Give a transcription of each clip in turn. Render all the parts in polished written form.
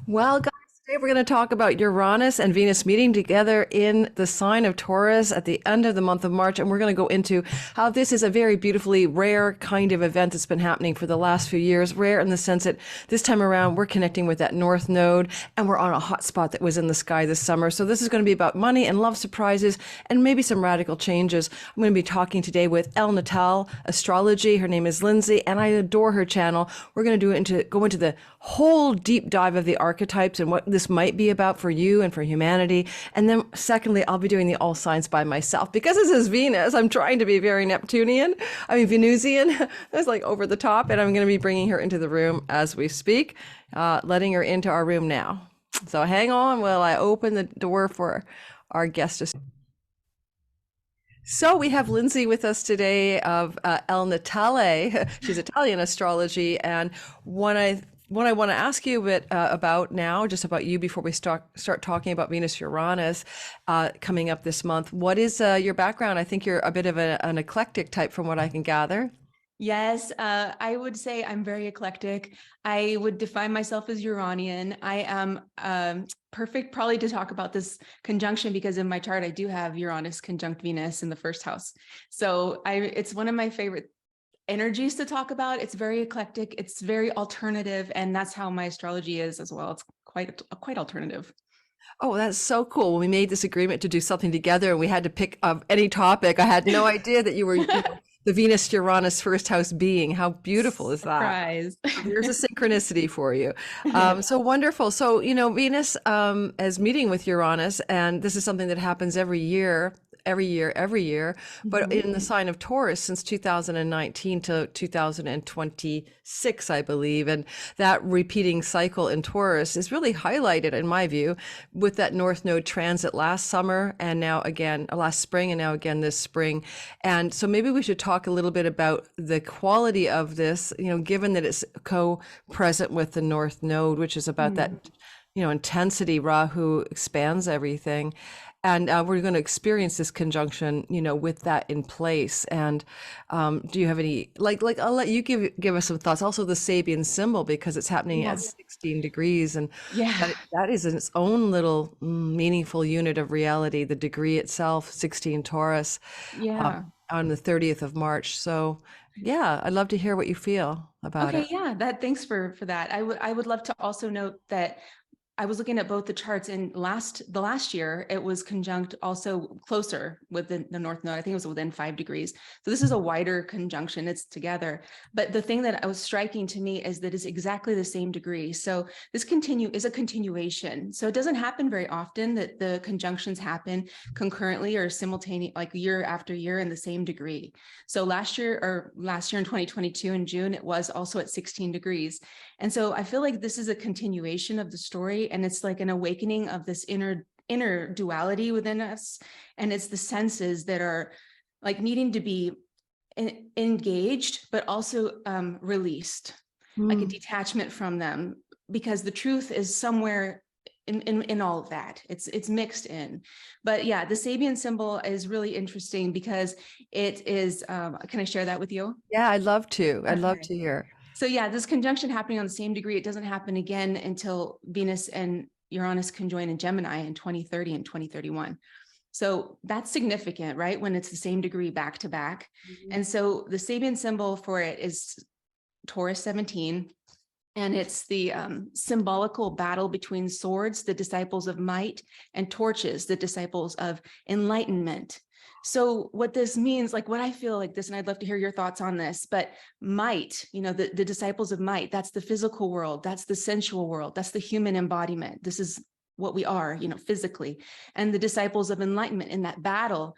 Well, guys, today we're going to talk about Uranus and Venus meeting together in the sign of Taurus at the end of the month of March. And we're going to go into how this is a very beautifully rare kind of event that's been happening for the last few years. Rare in the sense that this time around we're connecting with that North Node and we're on a hot spot that was in the sky this summer. So this is going to be about money and love surprises and maybe some radical changes. I'm going to be talking today with Natale, Astrology. Her name is Lindsay, and I adore her channel. We're going to go into the whole deep dive of the archetypes and what this might be about for you and for humanity. And then secondly, I'll be doing the all signs by myself because this is Venus. I'm trying to be very Venusian. That's like over the top. And I'm going to be bringing her into the room as we speak, letting her into our room now. So hang on while I open the door for our guest. So we have Lindsay with us today of Natale. She's Italian astrology, and what I want to ask you a bit about now, just about you before we start talking about Venus Uranus coming up this month. What is your background? I think you're a bit of an eclectic type, from what I can gather. Yes, I would say I'm very eclectic. I would define myself as Uranian. I am perfect probably to talk about this conjunction because in my chart, I do have Uranus conjunct Venus in the first house. So it's one of my favorite energies to talk about. It's very eclectic. It's very alternative. And that's how my astrology is as well. It's quite alternative. Oh, that's so cool. When we made this agreement to do something together and we had to pick any topic, I had no idea that you were the Venus Uranus first house being. How beautiful is that? Surprise. There's a synchronicity for you. So wonderful. So, Venus is meeting with Uranus, and this is something that happens every year, but in the sign of Taurus since 2019 to 2026, I believe. And that repeating cycle in Taurus is really highlighted, in my view, with that North Node transit last summer and now again, last spring and now again this spring. And so maybe we should talk a little bit about the quality of this, given that it's co-present with the North Node, which is about that, intensity, Rahu expands everything. And we're going to experience this conjunction, with that in place. And do you have any, I'll let you give us some thoughts. Also the Sabian symbol, because it's happening at 16 degrees. And Yeah. that is its own little meaningful unit of reality, the degree itself, 16 Taurus, Yeah. on the 30th of March. So yeah, I'd love to hear what you feel about it. Okay, yeah, thanks for that. I would love to also note that I was looking at both the charts, and the last year it was conjunct also closer with the North Node. I think it was within 5 degrees. So this is a wider conjunction. It's together. But the thing that was striking to me is that it's exactly the same degree. So this is a continuation. So it doesn't happen very often that the conjunctions happen concurrently or simultaneously, like year after year in the same degree. So last year in 2022 in June, it was also at 16 degrees. And so I feel like this is a continuation of the story, and it's like an awakening of this inner duality within us. And it's the senses that are like needing to be engaged, but also released, like a detachment from them, because the truth is somewhere in all of that. It's mixed in. But yeah, the Sabian symbol is really interesting because it is, can I share that with you? Yeah, I'd love to. I'd love to hear. So yeah, this conjunction happening on the same degree, it doesn't happen again until Venus and Uranus conjoin in Gemini in 2030 and 2031. So that's significant, right? When it's the same degree back to back. And so the Sabian symbol for it is Taurus 17. And it's the symbolical battle between swords, the disciples of might, and torches, the disciples of enlightenment. So what this means, like what I feel like this, and I'd love to hear your thoughts on this, but might, the disciples of might, that's the physical world, that's the sensual world, that's the human embodiment. This is what we are, physically. And the disciples of enlightenment in that battle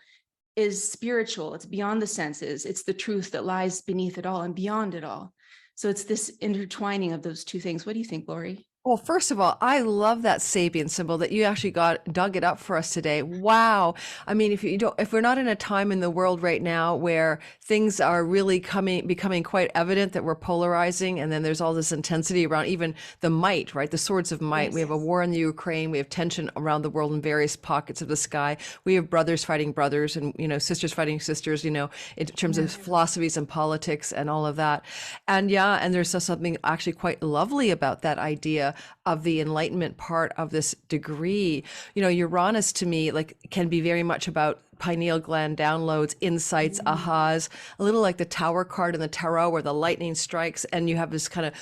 is spiritual. It's beyond the senses. It's the truth that lies beneath it all and beyond it all. So it's this intertwining of those two things. What do you think, Lori? Well, first of all, I love that Sabian symbol that you actually dug it up for us today. Wow. I mean, if we're not in a time in the world right now where things are really becoming quite evident that we're polarizing, and then there's all this intensity around even the might, right? The swords of might. Yes. We have a war in the Ukraine. We have tension around the world in various pockets of the sky. We have brothers fighting brothers and, sisters fighting sisters, in terms of philosophies and politics and all of that. And yeah, and there's something actually quite lovely about that idea area of the enlightenment part of this degree. You know, Uranus to me, like, can be very much about pineal gland downloads, insights, ahas, a little like the Tower card in the tarot where the lightning strikes and you have this kind of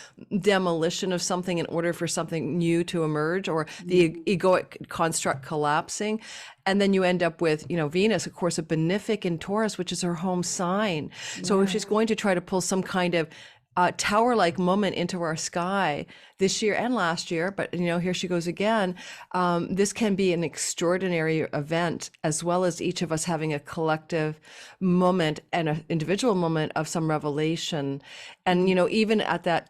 demolition of something in order for something new to emerge, or the egoic construct collapsing. And then you end up with, you know, Venus, of course, a benefic in Taurus, which is her home sign. So if she's going to try to pull some kind of tower-like moment into our sky this year and last year, but you know, here she goes again. This can be an extraordinary event, as well as each of us having a collective moment and an individual moment of some revelation. And you know, even at that,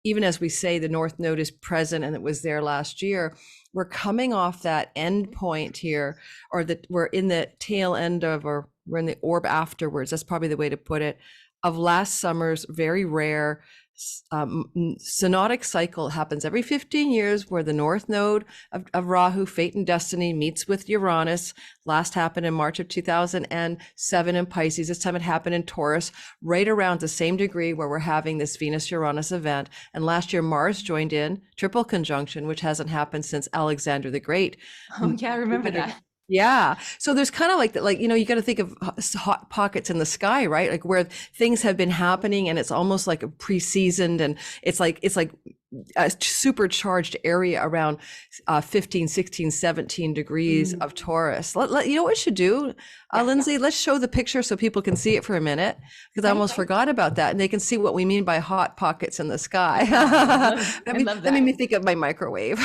even as we say the North Node is present and it was there last year, we're coming off that end point here, or that we're in the tail end of, or we're in the orb afterwards. That's probably the way to put it, of last summer's very rare synodic cycle. Happens every 15 years, where the North Node of Rahu, fate and destiny, meets with Uranus. Last happened in March of 2007 in Pisces. This time it happened in Taurus, right around the same degree where we're having this Venus-Uranus event. And last year, Mars joined in, triple conjunction, which hasn't happened since Alexander the Great. Oh, yeah, I remember that. Yeah. So there's kind of like that, like, you know, you got to think of hot pockets in the sky, right? Like where things have been happening and it's almost like a pre-seasoned, and it's like a supercharged area around 15, 16, 17 degrees of Taurus. You know what we should do, Lindsay? Let's show the picture so people can see it for a minute, because I almost forgot about that, and they can see what we mean by hot pockets in the sky. Let me think of my microwave.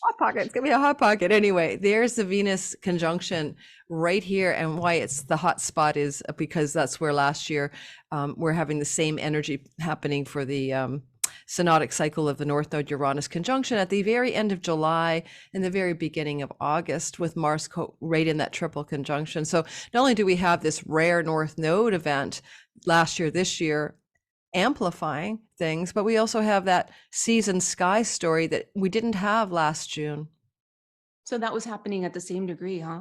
Hot pocket. It's gonna be a hot pocket. Anyway, there's the Venus conjunction right here, and why it's the hot spot is because that's where last year we're having the same energy happening for the synodic cycle of the North Node Uranus conjunction at the very end of July and the very beginning of August, with Mars right in that triple conjunction. So not only do we have this rare North Node event last year, this year, amplifying things, but we also have that season sky story that we didn't have last June. So that was happening at the same degree, huh?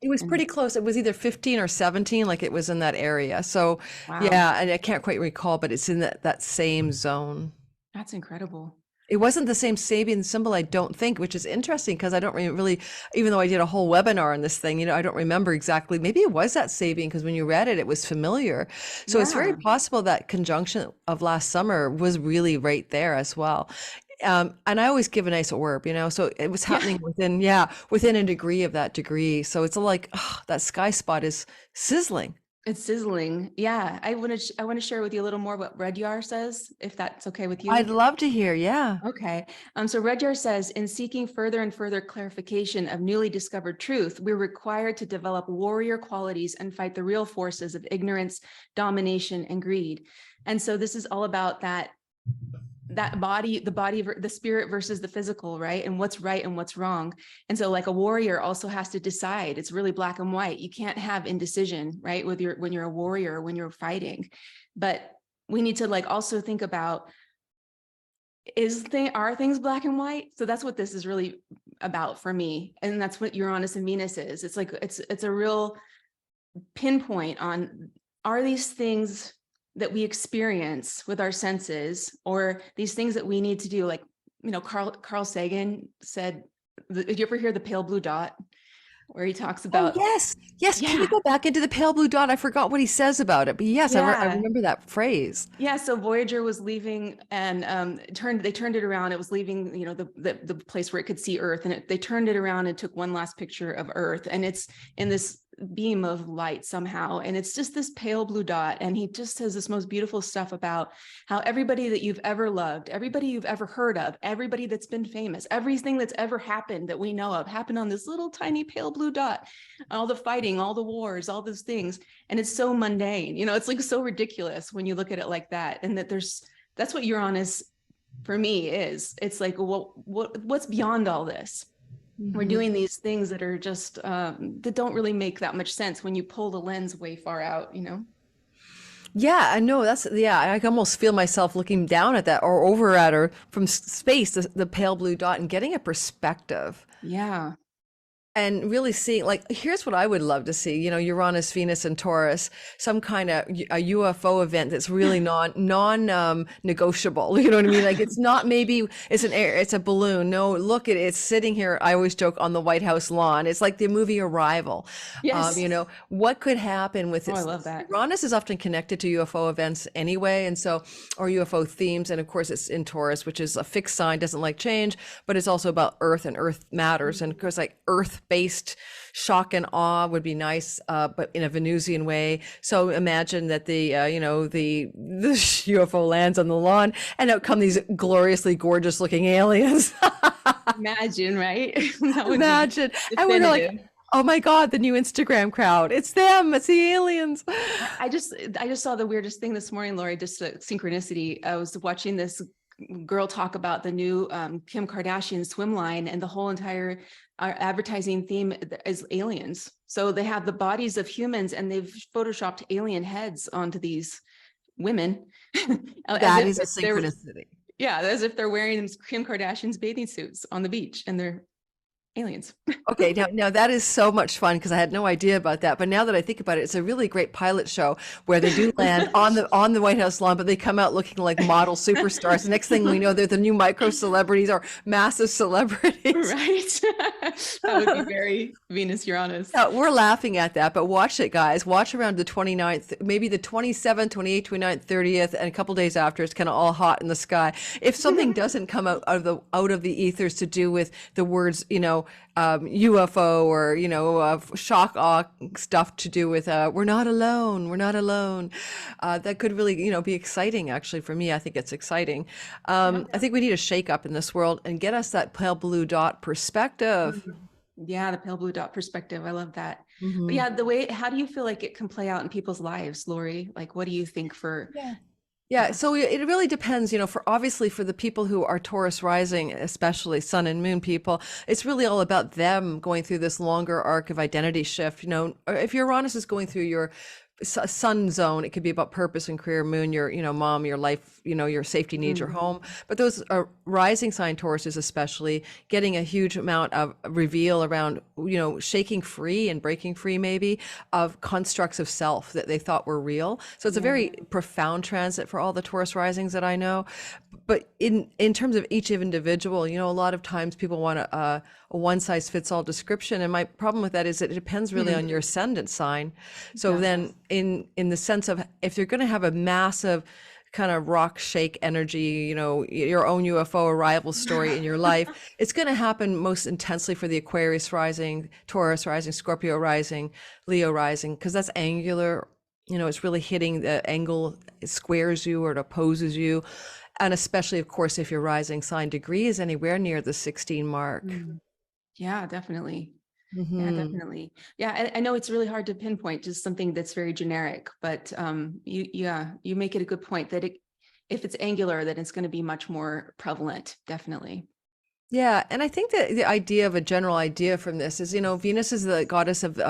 It was pretty close. It was either 15 or 17, like it was in that area. So yeah, and I can't quite recall, but it's in that same zone. That's incredible. It wasn't the same Sabian symbol, I don't think, which is interesting because I don't really, even though I did a whole webinar on this thing, you know, I don't remember exactly. Maybe it was that Sabian because when you read it, it was familiar. So it's very possible that conjunction of last summer was really right there as well. And I always give a nice orb, you know, so it was happening within a degree of that degree. So it's like, that sky spot is sizzling. It's sizzling. Yeah. I want to share with you a little more what Rudyard says, if that's okay with you. I'd love to hear. Yeah. Okay. So Rudyard says, in seeking further and further clarification of newly discovered truth, we're required to develop warrior qualities and fight the real forces of ignorance, domination, and greed. And so this is all about that body, the spirit versus the physical, right? And what's right and what's wrong. And so like a warrior also has to decide. It's really black and white. You can't have indecision, right? When you're a warrior, when you're fighting. But we need to like also think about, are things black and white? So that's what this is really about for me. And that's what Uranus and Venus is. It's like, it's a real pinpoint on, are these things that we experience with our senses, or these things that we need to do? Like, you know, Carl Sagan said, did you ever hear the pale blue dot, where he talks about? Oh, yes. Yeah. Can you go back into the pale blue dot? I forgot what he says about it, but yes, I remember that phrase. Yeah. So Voyager was leaving, and they turned it around. It was leaving, you know, the place where it could see Earth, and they turned it around and took one last picture of Earth, and it's in this beam of light somehow, and it's just this pale blue dot. And he just says this most beautiful stuff about how everybody that you've ever loved, everybody you've ever heard of, everybody that's been famous, everything that's ever happened that we know of happened on this little tiny pale blue dot. All the fighting, all the wars, all those things. And it's so mundane, you know, it's like so ridiculous when you look at it like that. And that's what Uranus for me is. It's like, what's beyond all this? We're doing these things that are just that don't really make that much sense when you pull the lens way far out, you know? Yeah, I know. I can almost feel myself looking down at that, or over at her from space, the pale blue dot, and getting a perspective. Yeah. and really seeing, like, here's what I would love to see, you know, Uranus, Venus, and Taurus, some kind of a UFO event that's really negotiable. You know what I mean? Like, it's not, maybe it's a balloon. No, look at it, it's sitting here. I always joke, on the White House lawn. It's like the movie Arrival. Yes. You know, what could happen with Oh, I this? love that. Uranus is often connected to UFO events anyway, and so, or UFO themes, and of course it's in Taurus, which is a fixed sign, doesn't like change, but it's also about Earth and Earth matters, and of course, like, Earth-based shock and awe would be nice, but in a Venusian way. So imagine that you know, the UFO lands on the lawn, and out come these gloriously gorgeous-looking aliens. Imagine, right? That would Imagine, be and we're like, definitive. oh my God, the new Instagram crowd. It's them. It's the aliens. I just saw the weirdest thing this morning, Lori, just a synchronicity. I was watching this girl talk about the new Kim Kardashian swim line, and the whole entire advertising theme is aliens. So they have the bodies of humans, and they've photoshopped alien heads onto these women. That is a synchronicity. Yeah, as if they're wearing Kim Kardashian's bathing suits on the beach, and they're aliens. Okay, now that is so much fun, because I had no idea about that. But now that I think about it, it's a really great pilot show where they do land on the White House lawn, but they come out looking like model superstars. The next thing we know, they're the new micro celebrities or massive celebrities. Right. That would be very Venus Uranus. Yeah, we're laughing at that, but watch it, guys. Watch around the 29th, maybe the 27th, 28th, 29th, 30th, and a couple days after, it's kind of all hot in the sky. If something doesn't come out of the ethers to do with the words, you know, UFO, or, you know, shock awe stuff to do with we're not alone, that could really, you know, be exciting. Actually, for me, I think it's exciting. I think we need a shake up in this world and get us that pale blue dot perspective. Yeah, the pale blue dot perspective. I love that. Mm-hmm. But yeah, how do you feel like it can play out in people's lives, Lori? Like, what do you think for? Yeah, so it really depends, you know, obviously for the people who are Taurus rising, especially sun and moon people, it's really all about them going through this longer arc of identity shift. You know, if Uranus is going through your sun zone, it could be about purpose and career. Moon, your, you know, mom, your life, you know, your safety needs, your home. But those rising sign Tauruses, especially, getting a huge amount of reveal around, you know, shaking free and breaking free, maybe, of constructs of self that they thought were real. So it's a very profound transit for all the Taurus risings that I know. But in terms of each individual, you know, a lot of times people want a one size fits all description, and my problem with that is that it depends really on your ascendant sign. So then, in the sense of, if you're going to have a massive kind of rock shake energy, you know, your own UFO arrival story in your life, it's going to happen most intensely for the Aquarius rising, Taurus rising, Scorpio rising, Leo rising, because that's angular. You know, it's really hitting the angle, it squares you or it opposes you. And especially, of course, if your rising sign degree is anywhere near the 16 mark. Yeah, definitely. Mm-hmm. Yeah, definitely. Yeah, I know it's really hard to pinpoint just something that's very generic, but you make it a good point that if it's angular, then it's going to be much more prevalent. Definitely. Yeah, and I think that the idea of a general idea from this is, you know, Venus is the goddess of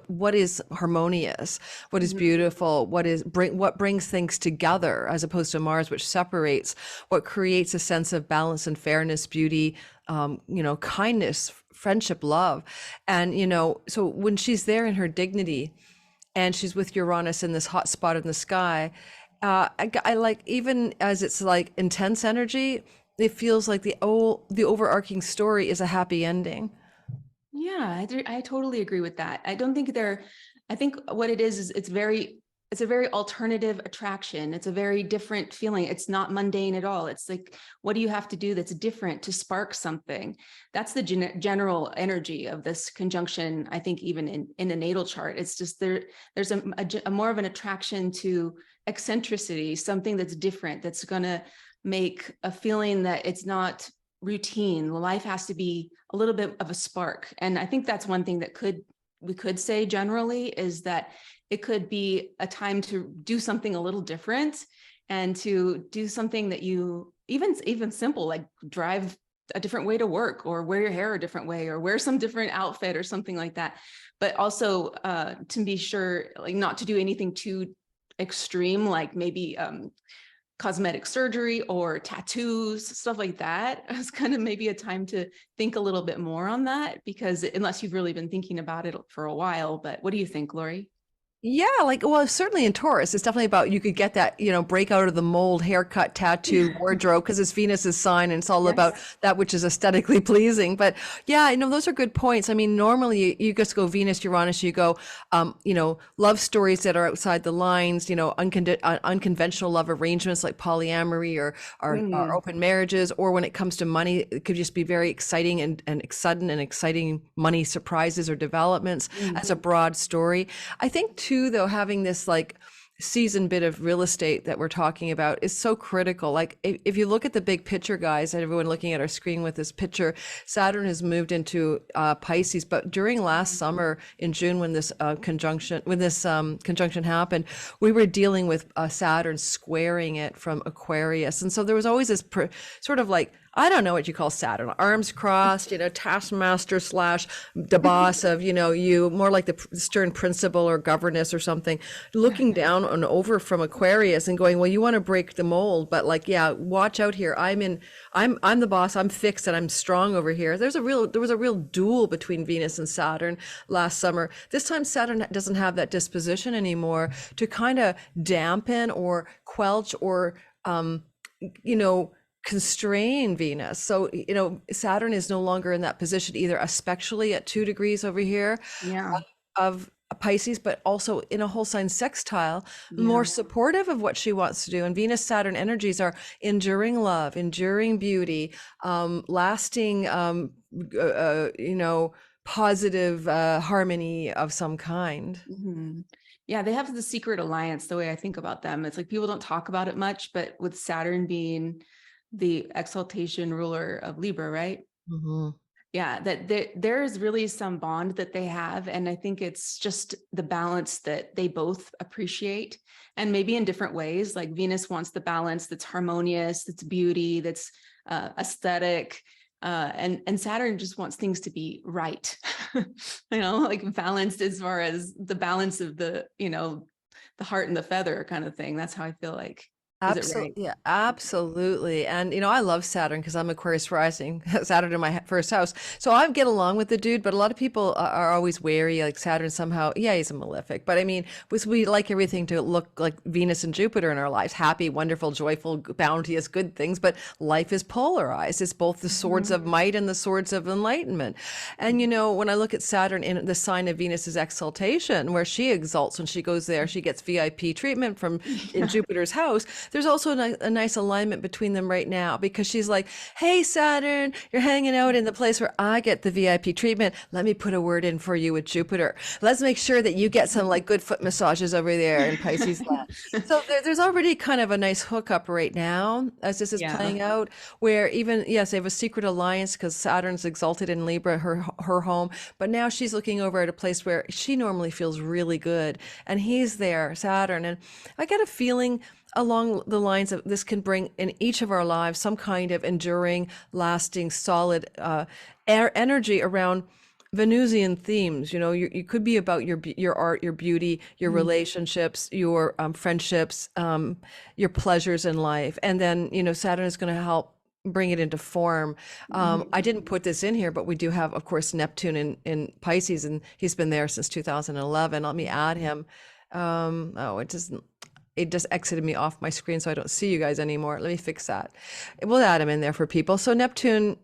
what is harmonious, what is beautiful, what brings things together, as opposed to Mars, which separates, what creates a sense of balance and fairness, beauty, you know, kindness, friendship, love. And, you know, so when she's there in her dignity and she's with Uranus in this hot spot in the sky, I like, even as it's like intense energy, it feels like the overarching story is a happy ending. Yeah, I totally agree with that. I don't think I think what it is it's a very alternative attraction. It's a very different feeling. It's not mundane at all. It's like, what do you have to do that's different to spark something? That's the general energy of this conjunction. I think even in the natal chart, it's just there's a more of an attraction to eccentricity, something that's different, that's going to make a feeling that it's not routine. Life has to be a little bit of a spark. And I think that's one thing that we could say generally, is that it could be a time to do something a little different, and to do something that you even simple, like drive a different way to work, or wear your hair a different way, or wear some different outfit or something like that. But also to be sure, like, not to do anything too extreme, like maybe cosmetic surgery or tattoos, stuff like that. It's kind of maybe a time to think a little bit more on that, because unless you've really been thinking about it for a while. But what do you think, Lori? Yeah, like, well, certainly in Taurus, it's definitely about you could get that, break out of the mold, haircut, tattoo, wardrobe, because it's Venus's sign and it's all about Yes. that which is aesthetically pleasing. But yeah, those are good points. I mean, normally you just go Venus, Uranus, you go, love stories that are outside the lines, unconventional love arrangements like polyamory or open marriages, or when it comes to money, it could just be very exciting and sudden and exciting money surprises or developments as a broad story. I think too, though, having this like seasoned bit of real estate that we're talking about is so critical. Like if you look at the big picture, guys, and everyone looking at our screen with this picture, Saturn has moved into Pisces. But during last summer in June, when this conjunction happened, we were dealing with Saturn squaring it from Aquarius, and so there was always this sort of like, I don't know what you call Saturn, arms crossed, taskmaster slash the boss of, you more like the stern principal or governess or something, looking down and over from Aquarius and going, well, you want to break the mold, but like, yeah, watch out here. I'm the boss. I'm fixed and I'm strong over here. There was a real duel between Venus and Saturn last summer. This time Saturn doesn't have that disposition anymore to kind of dampen or quelch or, constrain Venus. So, Saturn is no longer in that position either, especially at 2 degrees over here Yeah. of Pisces, but also in a whole sign sextile, more supportive of what she wants to do. And Venus Saturn energies are enduring love, enduring beauty, lasting, positive harmony of some kind. Yeah, they have the secret alliance, the way I think about them. It's like people don't talk about it much, but with Saturn being the exaltation ruler of Libra, right? Yeah, that there is really some bond that they have. And I think it's just the balance that they both appreciate, and maybe in different ways. Like Venus wants the balance that's harmonious, that's beauty, that's aesthetic. And Saturn just wants things to be right, like balanced as far as the balance of the heart and the feather kind of thing. That's how I feel like. Is it right? Absolutely, yeah, absolutely. And I love Saturn because I'm Aquarius rising, Saturn in my first house. So I get along with the dude, but a lot of people are always wary, like Saturn somehow, yeah, he's a malefic. But I mean, we like everything to look like Venus and Jupiter in our lives, happy, wonderful, joyful, bounteous, good things. But life is polarized. It's both the swords of might and the swords of enlightenment. And when I look at Saturn in the sign of Venus's exaltation, where she exalts when she goes there, she gets VIP treatment from in Jupiter's house. There's also a nice alignment between them right now, because she's like, hey, Saturn, you're hanging out in the place where I get the VIP treatment. Let me put a word in for you with Jupiter. Let's make sure that you get some like good foot massages over there in Pisces land. So there's already kind of a nice hookup right now as this is playing out, where even, yes, they have a secret alliance because Saturn's exalted in Libra, her home, but now she's looking over at a place where she normally feels really good. And he's there, Saturn. And I get a feeling along the lines of this can bring in each of our lives some kind of enduring, lasting, solid energy around Venusian themes. You could be about your art, your beauty, your relationships, your friendships, your pleasures in life. And then, Saturn is going to help bring it into form. I didn't put this in here, but we do have, of course, Neptune in Pisces, and he's been there since 2011. Let me add him. It just exited me off my screen, so I don't see you guys anymore. Let me fix that. We'll add him in there for people. So Neptune,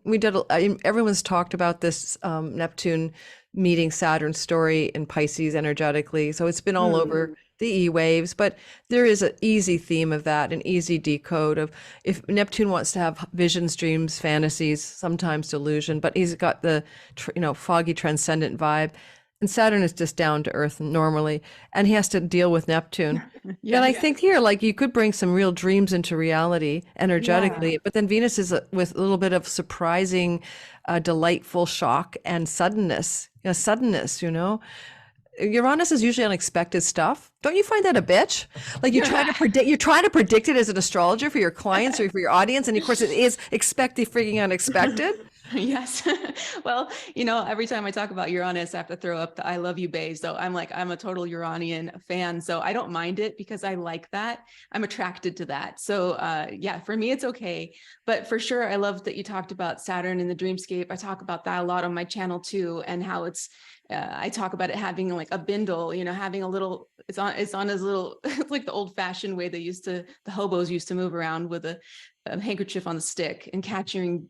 everyone's talked about this Neptune meeting Saturn story in Pisces energetically. So it's been all over the E-waves, but there is an easy theme of that, an easy decode of if Neptune wants to have visions, dreams, fantasies, sometimes delusion, but he's got the, foggy transcendent vibe. And Saturn is just down to earth normally, and he has to deal with Neptune. And I think here, like, you could bring some real dreams into reality energetically, but then Venus is with a little bit of surprising, delightful shock and suddenness. Uranus is usually unexpected stuff. Don't you find that a bitch? Like you're trying to predict it as an astrologer for your clients or for your audience, and of course it is freaking unexpected. Yes. Well, every time I talk about Uranus, I have to throw up the I love you, babe. So I'm a total Uranian fan. So I don't mind it because I like that. I'm attracted to that. So yeah, for me, it's okay. But for sure, I love that you talked about Saturn in the dreamscape. I talk about that a lot on my channel too, and how I talk about it having like a bindle, having a little, it's on his little, it's like the old fashioned way the hobos used to move around with a handkerchief on the stick and catching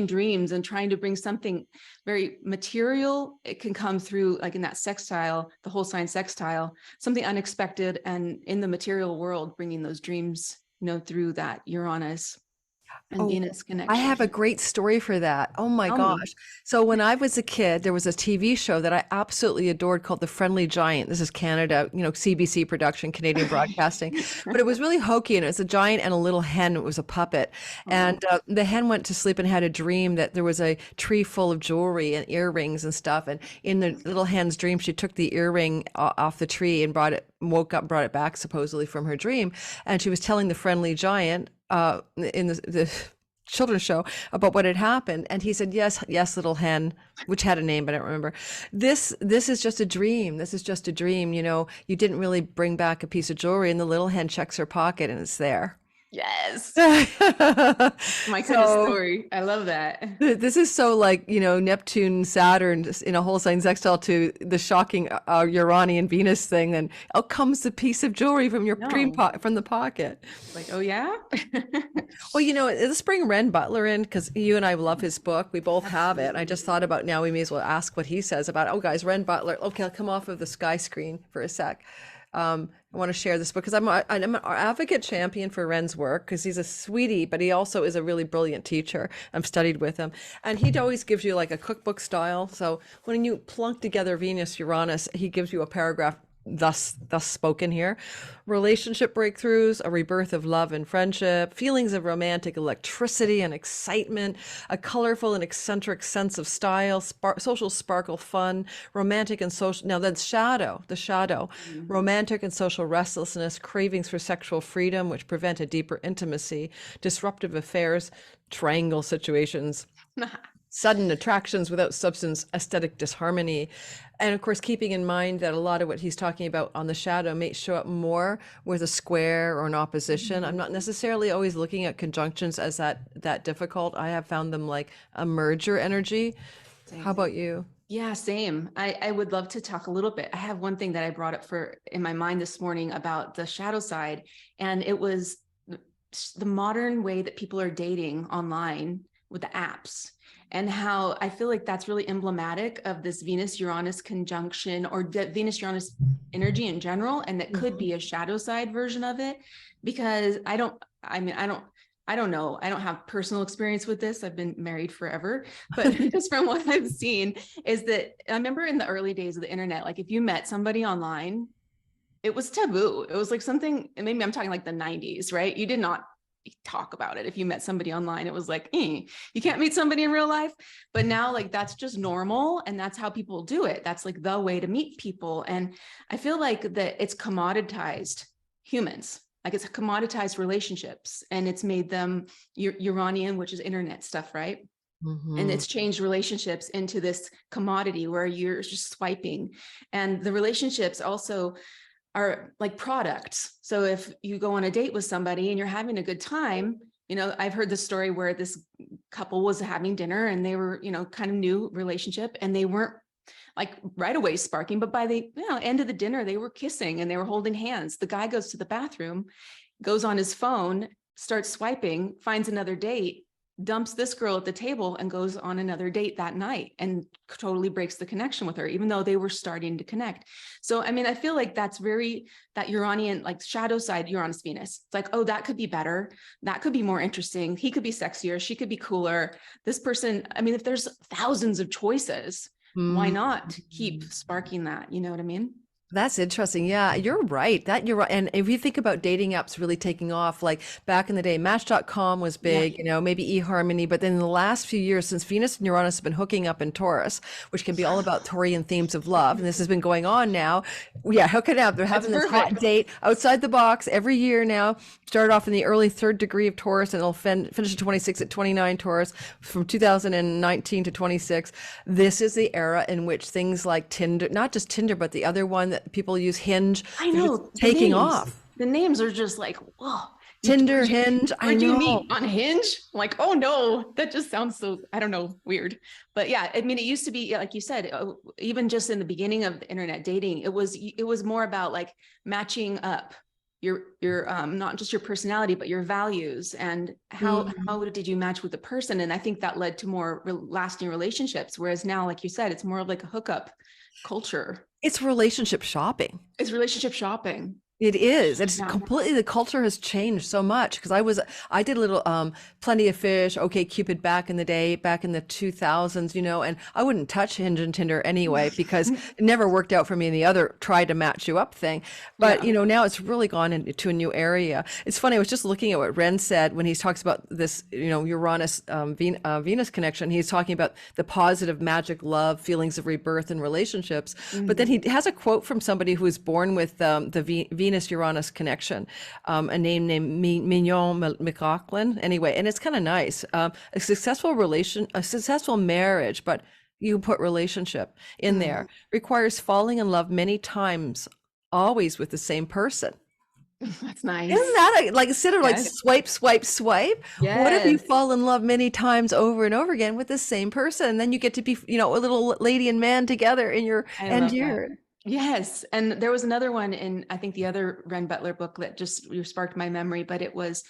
dreams and trying to bring something very material. It can come through like in that sextile, the whole sign sextile, something unexpected, and in the material world, bringing those dreams, through that Uranus and Oh, Venus I connection. have a great story for that. Oh my Tell me. gosh. So when I was a kid, there was a TV show that I absolutely adored called The Friendly Giant. This is Canada, CBC production, Canadian Broadcasting. But it was really hokey, and it was a giant and a little hen. It was a puppet. Oh, And the hen went to sleep and had a dream that there was a tree full of jewelry and earrings and stuff. And in the little hen's dream, she took the earring off the tree and woke up, brought it back supposedly from her dream. And she was telling the friendly giant in the children's show about what had happened, and he said, yes, yes, little hen, which had a name but I don't remember. This is just a dream. This is just a dream. You didn't really bring back a piece of jewelry. And the little hen checks her pocket and it's there. yes. So My kind of story. I love that. this is so like, Neptune, Saturn just in a whole sign sextile to the shocking Uranian Venus thing. And out comes the piece of jewelry from your dream No. from the pocket. Like, oh yeah. Well, let's bring Ren Butler in because you and I love his book. We both have it. I just thought about now we may as well ask what he says about, oh, guys, Ren Butler. Okay, I'll come off of the sky screen for a sec. I want to share this book because I'm an advocate champion for Ren's work because he's a sweetie, but he also is a really brilliant teacher. I've studied with him, and he always gives you like a cookbook style. So when you plunk together Venus, Uranus, he gives you a paragraph thus spoken here: relationship breakthroughs, a rebirth of love and friendship, feelings of romantic electricity and excitement, a colorful and eccentric sense of style, social sparkle, fun, romantic and social. Now that's the shadow, romantic and social restlessness, cravings for sexual freedom which prevent a deeper intimacy, disruptive affairs, triangle situations, sudden attractions without substance, aesthetic disharmony. And of course, keeping in mind that a lot of what he's talking about on the shadow may show up more with a square or an opposition. I'm not necessarily always looking at conjunctions as that difficult. I have found them like a merger energy. How about you? Yeah, same. I would love to talk a little bit. I have one thing that I brought up in my mind this morning about the shadow side, and it was the modern way that people are dating online with the apps, and how I feel like that's really emblematic of this Venus-Uranus conjunction, or Venus-Uranus energy in general. And that could be a shadow side version of it, because I don't know. I don't have personal experience with this. I've been married forever, but just from what I've seen is that I remember in the early days of the internet, like if you met somebody online, it was taboo. It was like something, and maybe I'm talking like the 90s, right? You did not talk about it. If you met somebody online, it was like, you can't meet somebody in real life. But now like that's just normal, and that's how people do it. That's like the way to meet people. And I feel like that it's commoditized humans. Like it's commoditized relationships, and it's made them Uranian, which is internet stuff, right? And it's changed relationships into this commodity where you're just swiping. And the relationships also are like products. So if you go on a date with somebody and you're having a good time, I've heard the story where this couple was having dinner and they were, kind of new relationship, and they weren't like right away sparking, but by the end of the dinner, they were kissing and they were holding hands. The guy goes to the bathroom, goes on his phone, starts swiping, finds another date, dumps this girl at the table, and goes on another date that night, and totally breaks the connection with her, even though they were starting to connect. So, I feel like that's that Uranian, like shadow side, Uranus, Venus. It's like, oh, that could be better. That could be more interesting. He could be sexier. She could be cooler. This person, if there's thousands of choices, why not keep sparking that? You know what I mean? That's interesting. Yeah, you're right. That you're right. And if you think about dating apps really taking off, like back in the day, Match.com was Yeah. big, maybe eHarmony, but then in the last few years, since Venus and Uranus have been hooking up in Taurus, which can be all about Taurian themes of love, and this has been going on now. Yeah, hooking up. They're That's having this hot perfect. date outside the box every year now. Started off in the early third degree of Taurus, and it'll finish at 26 at 29 Taurus from 2019 to 26. This is the era in which things like Tinder, not just Tinder, but the other one that people use, Hinge, I they're just know the taking names. off. The names are just like, whoa. Tinder, Hinge, I Where'd you know. meet? On Hinge? I'm like, oh no, that just sounds so, I don't know, weird. But yeah, I mean, it used to be, like you said, even just in the beginning of the internet dating, it was more about like matching up your not just your personality, but your values and how did you match with the person. And I think that led to more lasting relationships. Whereas now, like you said, it's more of like a hookup culture. It's relationship shopping. It's relationship shopping. It is. It's Yeah. completely, the culture has changed so much because I did a little Plenty of Fish, Okay Cupid back in the day, back in the 2000s, and I wouldn't touch Hinge and Tinder anyway because it never worked out for me in the other try to match you up thing. But, Yeah. now it's really gone into a new area. It's funny, I was just looking at what Ren said when he talks about this, Uranus Venus connection. He's talking about the positive magic love, feelings of rebirth and relationships. But then he has a quote from somebody who was born with the Venus-Uranus connection, a name named Mignon McLaughlin. Anyway, and it's kind of nice. A successful marriage, but you put relationship in there, requires falling in love many times, always with the same person. That's nice. Isn't that like instead of like Yes. swipe, swipe, swipe? What if you Yes. fall in love many times over and over again with the same person? And then you get to be, a little lady and man together in your I end love that. year. Yes. And there was another one in, I think the other Ren Butler book that just you sparked my memory, but it was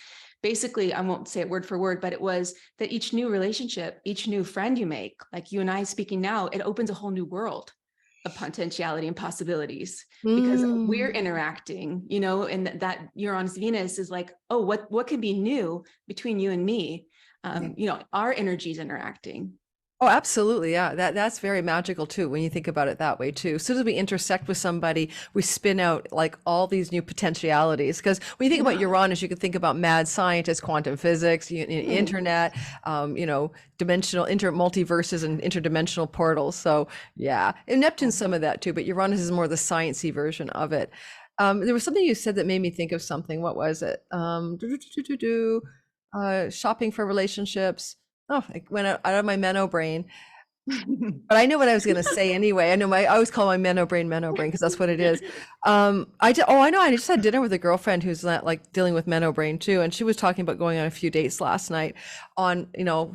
basically, I won't say it word for word, but it was that each new relationship, each new friend you make, like you and I speaking now, it opens a whole new world of potentiality and possibilities because we're Mm. interacting, and that Uranus Venus is like, oh, what can be new between you and me? Our energies interacting. Oh, absolutely. Yeah. That's very magical too, when you think about it that way too. As soon as we intersect with somebody, we spin out like all these new potentialities. Because when you think about Yeah. Uranus, you could think about mad scientists, quantum physics, internet, dimensional, multiverses and interdimensional portals. So yeah, and Neptune's some of that too, but Uranus is more the sciencey version of it. There was something you said that made me think of something. What was it? Shopping for relationships. Oh, I went out of my Menno brain. But I know what I was going to say anyway. I always call my Menno brain because that's what it is. I know. I just had dinner with a girlfriend who's not like dealing with Menno brain too, and she was talking about going on a few dates last night.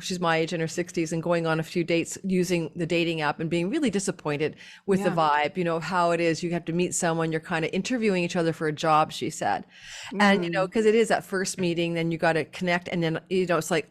She's my age in her 60s and going on a few dates using the dating app and being really disappointed with the Yeah. vibe. Of how it is. You have to meet someone. You're kind of interviewing each other for a job. She said, and Mm. because it is that first meeting, then you got to connect, and then it's like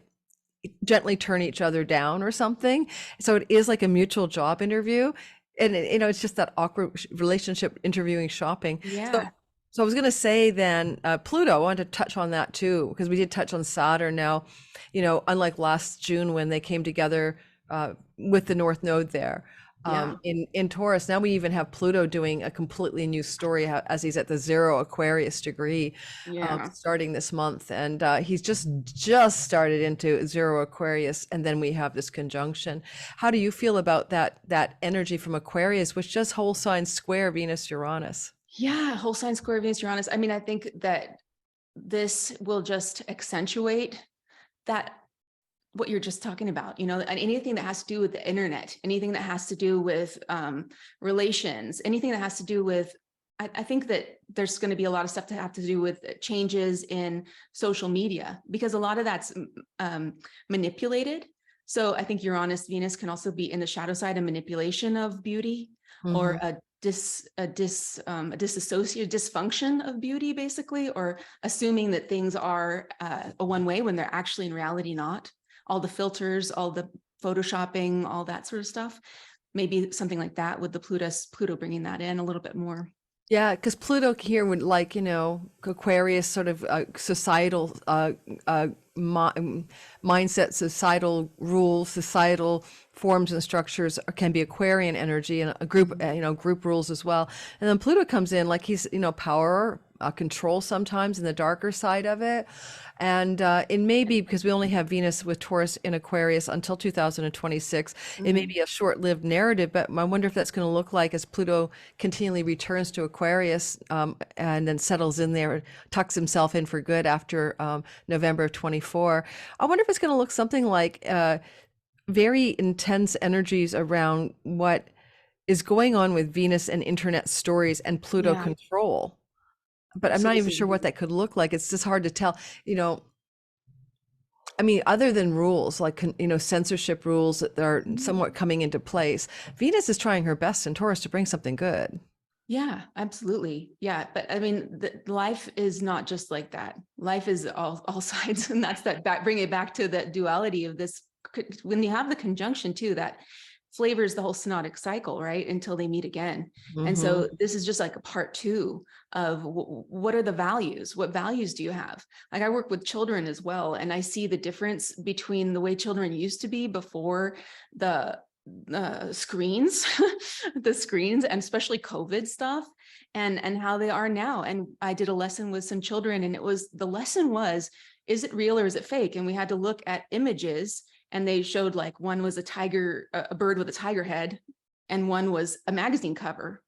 gently turn each other down or something. So it is like a mutual job interview. And it's just that awkward relationship interviewing shopping. Yeah. So I was going to say then, Pluto, I wanted to touch on that too, because we did touch on Saturn now, unlike last June when they came together with the North Node there. Yeah. In Taurus, now we even have Pluto doing a completely new story as he's at the 0 Aquarius degree, Yeah. starting this month, and he's just started into 0 Aquarius, and then we have this conjunction. How do you feel about that energy from Aquarius, which just whole sign square Venus Uranus? Yeah. Whole sign square Venus Uranus. I mean, I think that this will just accentuate that what you're just talking about, and anything that has to do with the internet, anything that has to do with relations, anything that has to do with, I think that there's going to be a lot of stuff to have to do with changes in social media because a lot of that's manipulated. So I think Uranus Venus can also be in the shadow side, a manipulation of beauty or a disassociated dysfunction of beauty, basically, or assuming that things are a one way when they're actually in reality not. All the filters, all the photoshopping, all that sort of stuff. Maybe something like that with the Pluto bringing that in a little bit more. Yeah, because Pluto here would Aquarius sort of societal mindset, societal rules, societal forms and structures can be Aquarian energy, and a group, group rules as well. And then Pluto comes in like he's, power, control sometimes in the darker side of it. And it may be because we only have Venus with Taurus in Aquarius until 2026. It may be a short-lived narrative, but I wonder if that's going to look like as Pluto continually returns to Aquarius and then settles in there, tucks himself in for good after November of 24. I wonder if it's going to look something like very intense energies around what is going on with Venus and internet stories and Pluto Yeah, control. But I'm not even sure absolutely. what that could look like. It's just hard to tell. I mean, other than rules like, censorship rules that are somewhat coming into place, Venus is trying her best in Taurus to bring something good. Yeah, absolutely. Yeah. But I mean, life is not just like that. Life is all sides. And that's bring it back to that duality of this. When you have the conjunction too, that flavors the whole synodic cycle, right? Until they meet again. And Hmm. so this is just like a part two of what are the values? What values do you have? Like I work with children as well. And I see the difference between the way children used to be before the screens, the screens, and especially COVID stuff, and how they are now. And I did a lesson with some children, and the lesson was, is it real or is it fake? And we had to look at images, and they showed like one was a bird with a tiger head, and one was a magazine cover.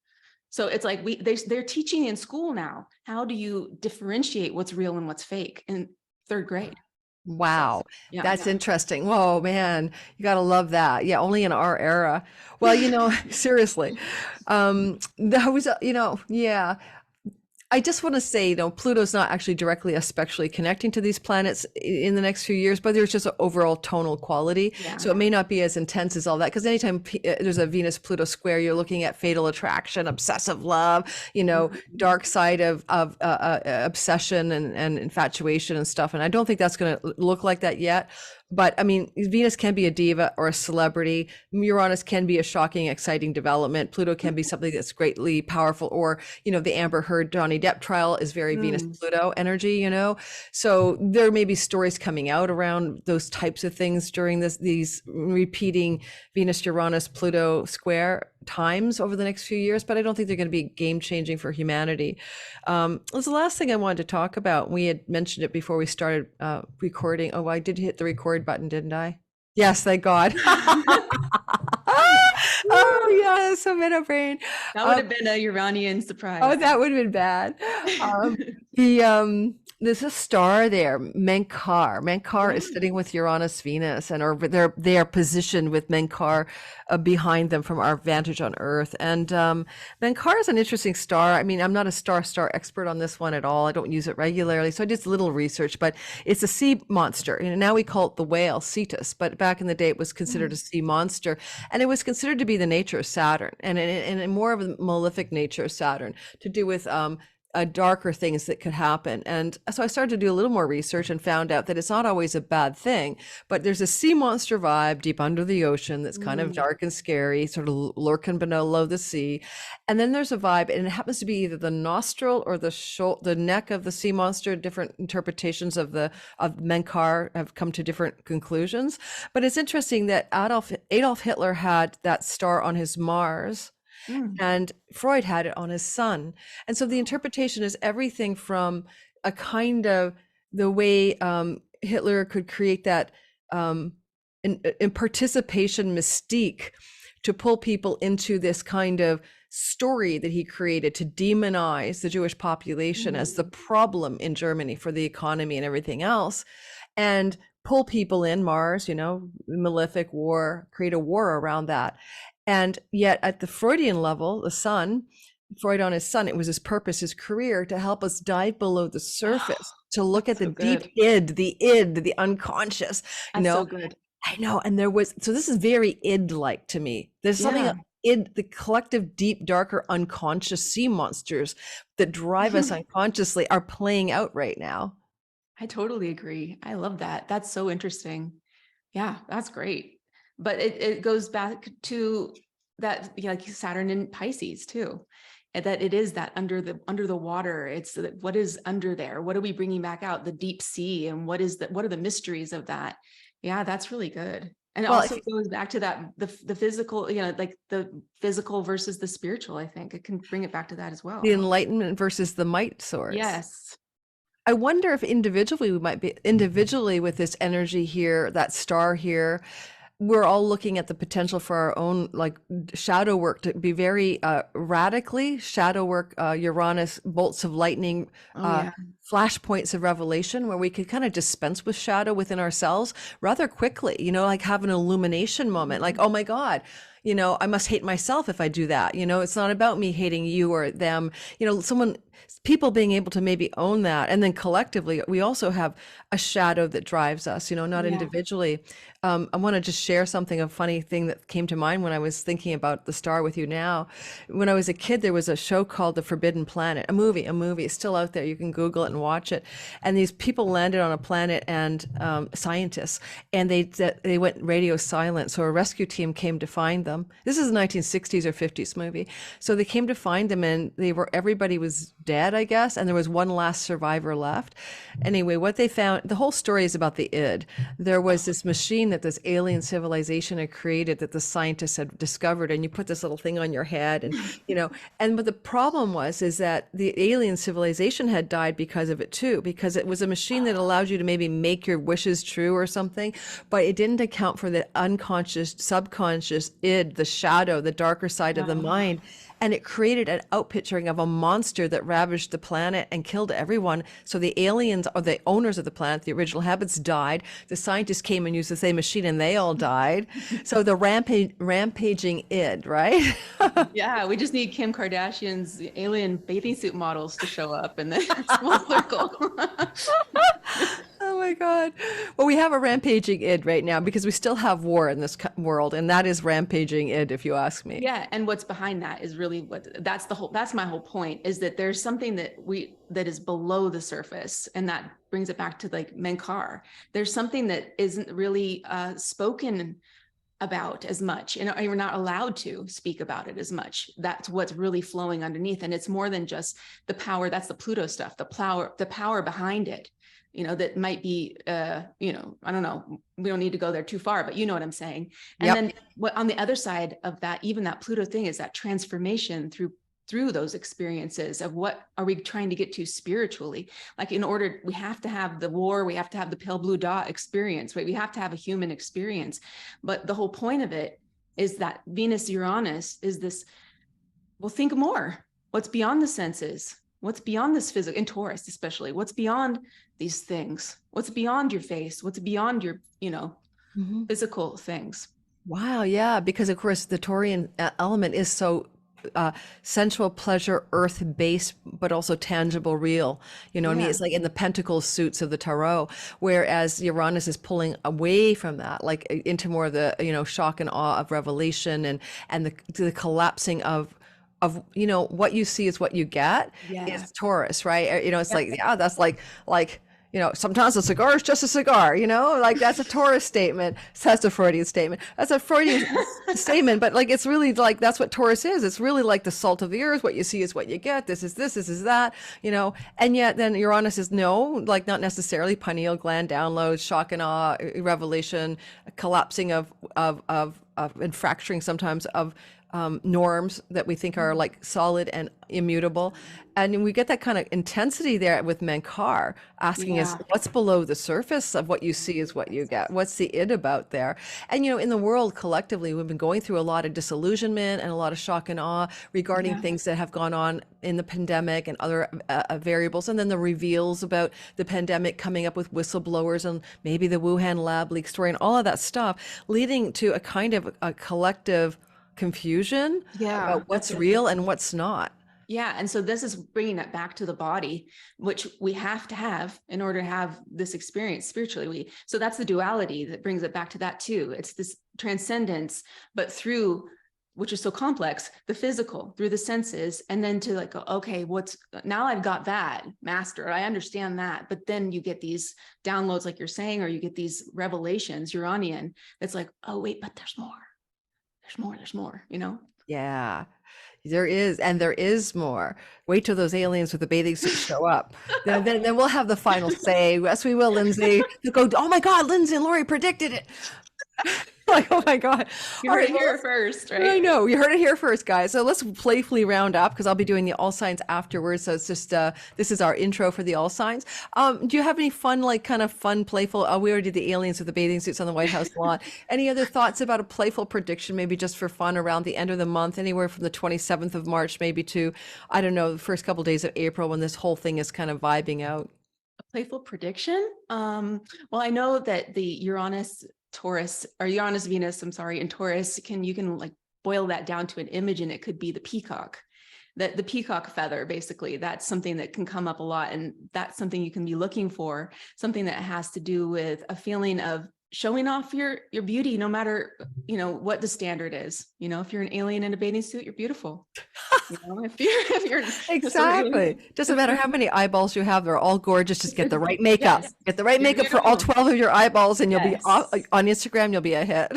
So it's like they're teaching in school now. How do you differentiate what's real and what's fake in third grade? So Wow, yeah. that's interesting. Whoa, man, you got to love that. Yeah, only in our era. Well, seriously, that was, yeah. I just want to say, Pluto's not actually directly especially connecting to these planets in the next few years, but there's just an overall tonal quality. Yeah. So it may not be as intense as all that. Because anytime there's a Venus-Pluto square, you're looking at fatal attraction, obsessive love, dark side of obsession and infatuation and stuff. And I don't think that's going to look like that yet. But I mean, Venus can be a diva or a celebrity. Uranus can be a shocking, exciting development. Pluto can be something that's greatly powerful. Or, the Amber Heard Johnny Depp trial is very Venus Mm. Pluto energy, So there may be stories coming out around those types of things during these repeating Venus Uranus Pluto square times over the next few years, but I don't think they're going to be game changing for humanity. Was the last thing I wanted to talk about. We had mentioned it before we started recording. Oh, I did hit the record button, didn't I? Yes, thank God. Oh, yes, I'm in a brain. That would have been a Uranian surprise. Oh, that would have been bad. There's a star there, Menkar. Menkar is Yeah. sitting with Uranus, Venus, and they are positioned with Menkar behind them from our vantage on Earth. And Menkar is an interesting star. I mean, I'm not a star expert on this one at all. I don't use it regularly, so I did a little research. But it's a sea monster, and now we call it the whale, Cetus. But back in the day, it was considered a sea monster, and it was considered to be the nature of Saturn, and more of a malefic nature of Saturn, to do with darker things that could happen. And so I started to do a little more research and found out that it's not always a bad thing, but there's a sea monster vibe deep under the ocean that's kind of dark and scary, sort of lurking below the sea. And then there's a vibe, and it happens to be either the nostril or the neck of the sea monster. Different interpretations of Menkar have come to different conclusions. But it's interesting that Adolf Hitler had that star on his Mars, Mm. and Freud had it on his sun. And so the interpretation is everything from a kind of the way Hitler could create that in participation mystique to pull people into this kind of story that he created to demonize the Jewish population as the problem in Germany for the economy and everything else, and pull people in, Mars, malefic war, create a war around that. And yet at the Freudian level, the sun, Freud on his sun, it was his purpose, his career, to help us dive below the surface, to look at the deep id, the unconscious, That's so good. I know. And so this is very id-like to me. There's something the collective, deep, darker, unconscious sea monsters that drive us unconsciously are playing out right now. I totally agree. I love that. That's so interesting. Yeah, that's great. But it goes back to that, like Saturn and Pisces too. and that it is that under the water. It's what is under there. What are we bringing back out? The deep sea, and what are the mysteries of that? Yeah, that's really good. And it Well, also goes back to that the physical, like the physical versus the spiritual. I think it can bring it back to that as the well. enlightenment versus the might source. Yes. I wonder if individually we might be individually with this energy here, that star here, we're all looking at the potential for our own like shadow work to be very radically shadow work, Uranus, bolts of lightning, Oh yeah. flashpoints of revelation, where we could kind of dispense with shadow within ourselves rather quickly, like have an illumination moment, like, oh my God, I must hate myself if I do that. It's not about me hating you or them, people being able to maybe own that. And then collectively, we also have a shadow that drives us, not Yeah. individually. I want to just share something, a funny thing that came to mind when I was thinking about the star with you now. When I was a kid, there was a show called The Forbidden Planet, a movie. It's still out there. You can Google it and watch it. And these people landed on a planet, and scientists, and they went radio silent. So a rescue team came to find them. This is a 1960s or 50s movie. So they came to find them, and everybody was dead, I guess, and there was one last survivor left. Anyway, what they found, the whole story is about the id. There was this machine that this alien civilization had created that the scientists had discovered, and you put this little thing on your head, and but the problem is that the alien civilization had died because of it too, because it was a machine that allowed you to maybe make your wishes true or something, but it didn't account for the unconscious, subconscious id, the shadow, the darker side of the mind. And it created an outpicturing of a monster that ravaged the planet and killed everyone. So the aliens, or the owners of the planet, the original habits, died. The scientists came and used the same machine, and they all died. So the rampaging id, right? Yeah, we just need Kim Kardashian's alien bathing suit models to show up, and then it's full circle. Oh my God. Well, we have a rampaging id right now because we still have war in this world, and that is rampaging id, if you ask me. Yeah, and what's behind that is really that's my whole point, is that there's something that is below the surface, and that brings it back to like Menkar. There's something that isn't really spoken about as much, and you're not allowed to speak about it as much. That's what's really flowing underneath, and it's more than just the power. That's the Pluto stuff, the power behind it, that might be, I don't know, we don't need to go there too far, but you know what I'm saying. And Yep. then what on the other side of that, even that Pluto thing, is that transformation through those experiences of what are we trying to get to spiritually. Like we have to have the war, we have to have the pale blue dot experience, right? We have to have a human experience. But the whole point of it is that Venus Uranus is this, well, think more. What's beyond the senses? What's beyond this physical, in Taurus especially? What's beyond these things? What's beyond your face? What's beyond your, physical things? Wow. Yeah. Because of course the Taurian element is so sensual, pleasure, earth based, but also tangible, real. What I mean? Yeah. It's like in the pentacle suits of the tarot, whereas Uranus is pulling away from that, like into more of the, shock and awe of revelation, and the collapsing of what you see is what you get. Yeah. Is Taurus, right? It's like, yeah, that's like sometimes a cigar is just a cigar, like that's a Taurus statement. That's a Freudian statement. That's a Freudian statement, but like, it's really like, that's what Taurus is. It's really like the salt of the earth. What you see is what you get. This is that, and yet then Uranus is no, like not necessarily. Pineal gland downloads, shock and awe, revelation, collapsing of and fracturing sometimes of norms that we think are like solid and immutable. And we get that kind of intensity there with Menkar asking us, what's below the surface of what you see is what you get? What's the id about there? And, in the world collectively, we've been going through a lot of disillusionment and a lot of shock and awe regarding things that have gone on in the pandemic and other variables. And then the reveals about the pandemic coming up with whistleblowers and maybe the Wuhan lab leak story and all of that stuff, leading to a kind of a collective confusion about what's real and what's not. Yeah. And so this is bringing that back to the body, which we have to have in order to have this experience spiritually. So that's the duality that brings it back to that too. It's this transcendence, but through, which is so complex, the physical, through the senses, and then to like, okay, now I've got that mastered. I understand that. But then you get these downloads, like you're saying, or you get these revelations, Uranian, that's like, oh, wait, but there's more. There's more, Yeah. There is, and there is more. Wait till those aliens with the bathing suits show up. Then we'll have the final say. Yes, we will, Lindsay. They'll go, oh my God, Lindsay and Lori predicted it. Like, oh my God. You All heard right, it well, here first, right? I know you heard it here first, guys. So let's playfully round up because I'll be doing the all signs afterwards. So it's just this is our intro for the all signs. Do you have any fun, like kind of fun, playful? We already did the aliens with the bathing suits on the White House lawn. Any other thoughts about a playful prediction, maybe just for fun around the end of the month, anywhere from the 27th of March, maybe to I don't know, the first couple of days of April when this whole thing is kind of vibing out. A playful prediction. Well, I know that the Uranus Taurus or Uranus Venus, I'm sorry, in Taurus you can like boil that down to an image, and it could be the peacock. That the peacock feather, basically, that's something that can come up a lot, and that's something you can be looking for, something that has to do with a feeling of showing off your beauty, no matter what the standard is. If you're an alien in a bathing suit, you're beautiful. If you're Exactly. Doesn't matter how many eyeballs you have, they're all gorgeous. Just get the right makeup. Yes. Get the right You're makeup for all beautiful. 12 of your eyeballs, and you'll be Yes. on Instagram, you'll be a hit.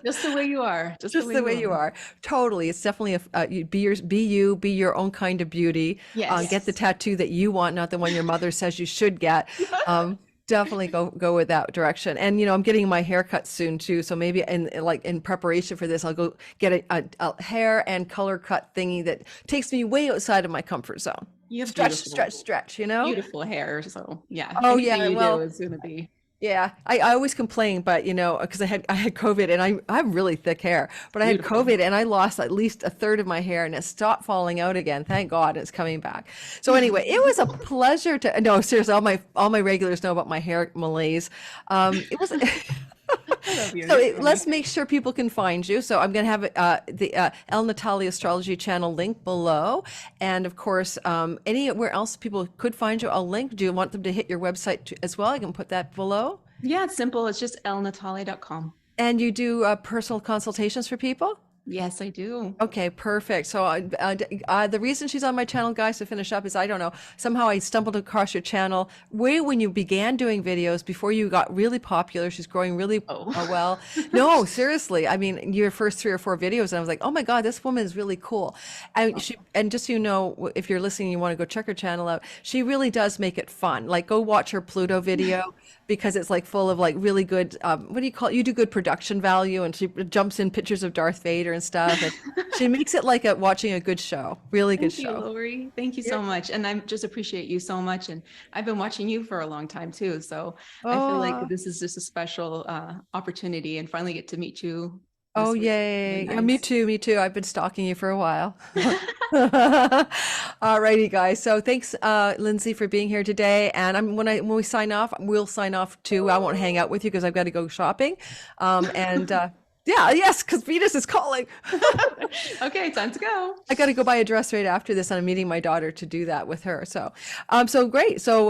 Just the way you are. Just the way you are. Totally. It's definitely you be your own kind of beauty. Yes. Get the tattoo that you want, not the one your mother says you should get. Definitely go with that direction. And I'm getting my hair cut soon too, so maybe in preparation for this, I'll go get a hair and color cut thingy that takes me way outside of my comfort zone. You have Stretch. beautiful hair. So yeah. Oh anything yeah, you well, do is going to be yeah, I always complain, but because I had COVID and I have really thick hair, but I had Beautiful. COVID and I lost at least a third of my hair and it stopped falling out again. Thank God it's coming back. So anyway, it was a pleasure to no, seriously, all my regulars know about my hair malaise. It was I love you. so let's make sure people can find you. So I'm going to have the El Natale Astrology channel link below. And of course, anywhere else people could find you, I'll link. Do you want them to hit your website as well? I can put that below. Yeah, it's simple. It's just elnatale.com. And you do personal consultations for people? Yes, I do. Okay, perfect. So the reason she's on my channel, guys, to finish up is I don't know. Somehow I stumbled across your channel way when you began doing videos before you got really popular. She's growing really well. No, seriously. I mean, your first 3 or 4 videos, and I was like, oh my God, this woman is really cool. And just so you know, if you're listening, you want to go check her channel out. She really does make it fun. Like, go watch her Pluto video because it's like full of like really good. What do you call it? You do good production value, and she jumps in pictures of Darth Vader and stuff. And she makes it like watching a good show, really good Thank you, show. Lori. Thank you so much. And I just appreciate you so much. And I've been watching you for a long time too. So I feel like this is just a special opportunity and finally get to meet you. Oh, This was yay. really Yeah, me nice. too. Me too. I've been stalking you for a while. All righty, guys. So thanks, Lindsay, for being here today. And when we sign off, we'll sign off too. I won't hang out with you because I've got to go shopping. Yeah, yes, because Venus is calling. Okay, time to go. I got to go buy a dress right after this, and I'm meeting my daughter to do that with her. So, so great. So,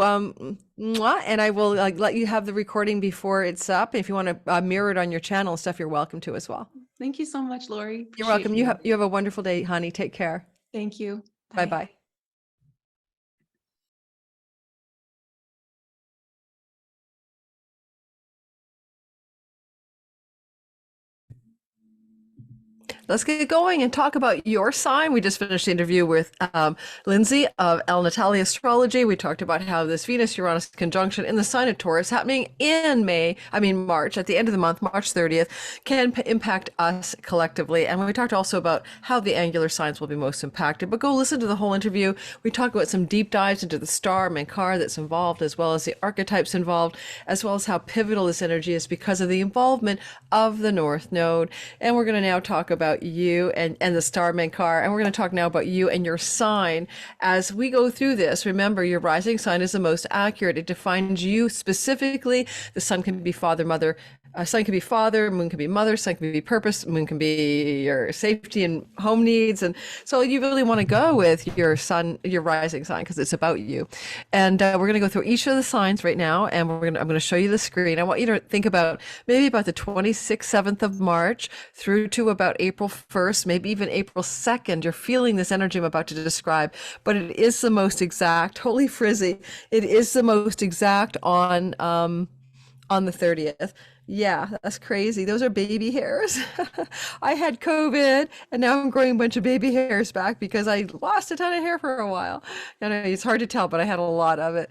mwah, and I will let you have the recording before it's up. If you want to mirror it on your channel and stuff, you're welcome to as well. Thank you so much, Lori. You're welcome. Appreciate You have a wonderful day, honey. Take care. Thank you. Bye bye. Let's get going and talk about your sign. We just finished the interview with Lindsay of El Natale Astrology. We talked about how this Venus-Uranus conjunction in the sign of Taurus happening in March, at the end of the month, March 30th, can impact us collectively. And we talked also about how the angular signs will be most impacted. But go listen to the whole interview. We talked about some deep dives into the star Menkar that's involved, as well as the archetypes involved, as well as how pivotal this energy is because of the involvement of the North Node. And we're going to now talk about you and the star Menkar, and we're going to talk now about you and your sign as we go through this. Remember, your rising sign is the most accurate. It defines you specifically. The sun can be father, mother. Sun can be father, moon can be mother, sun can be purpose, moon can be your safety and home needs. And so you really want to go with your sun, your rising sign, because it's about you. And we're going to go through each of the signs right now. And I'm going to show you the screen. I want you to think about maybe about the 26th, 7th of March through to about April 1st, maybe even April 2nd. You're feeling this energy I'm about to describe, but it is the most exact, holy frizzy. It is the most exact on the 30th. Yeah, that's crazy. Those are baby hairs. I had COVID and now I'm growing a bunch of baby hairs back because I lost a ton of hair for a while. You know, it's hard to tell, but I had a lot of it.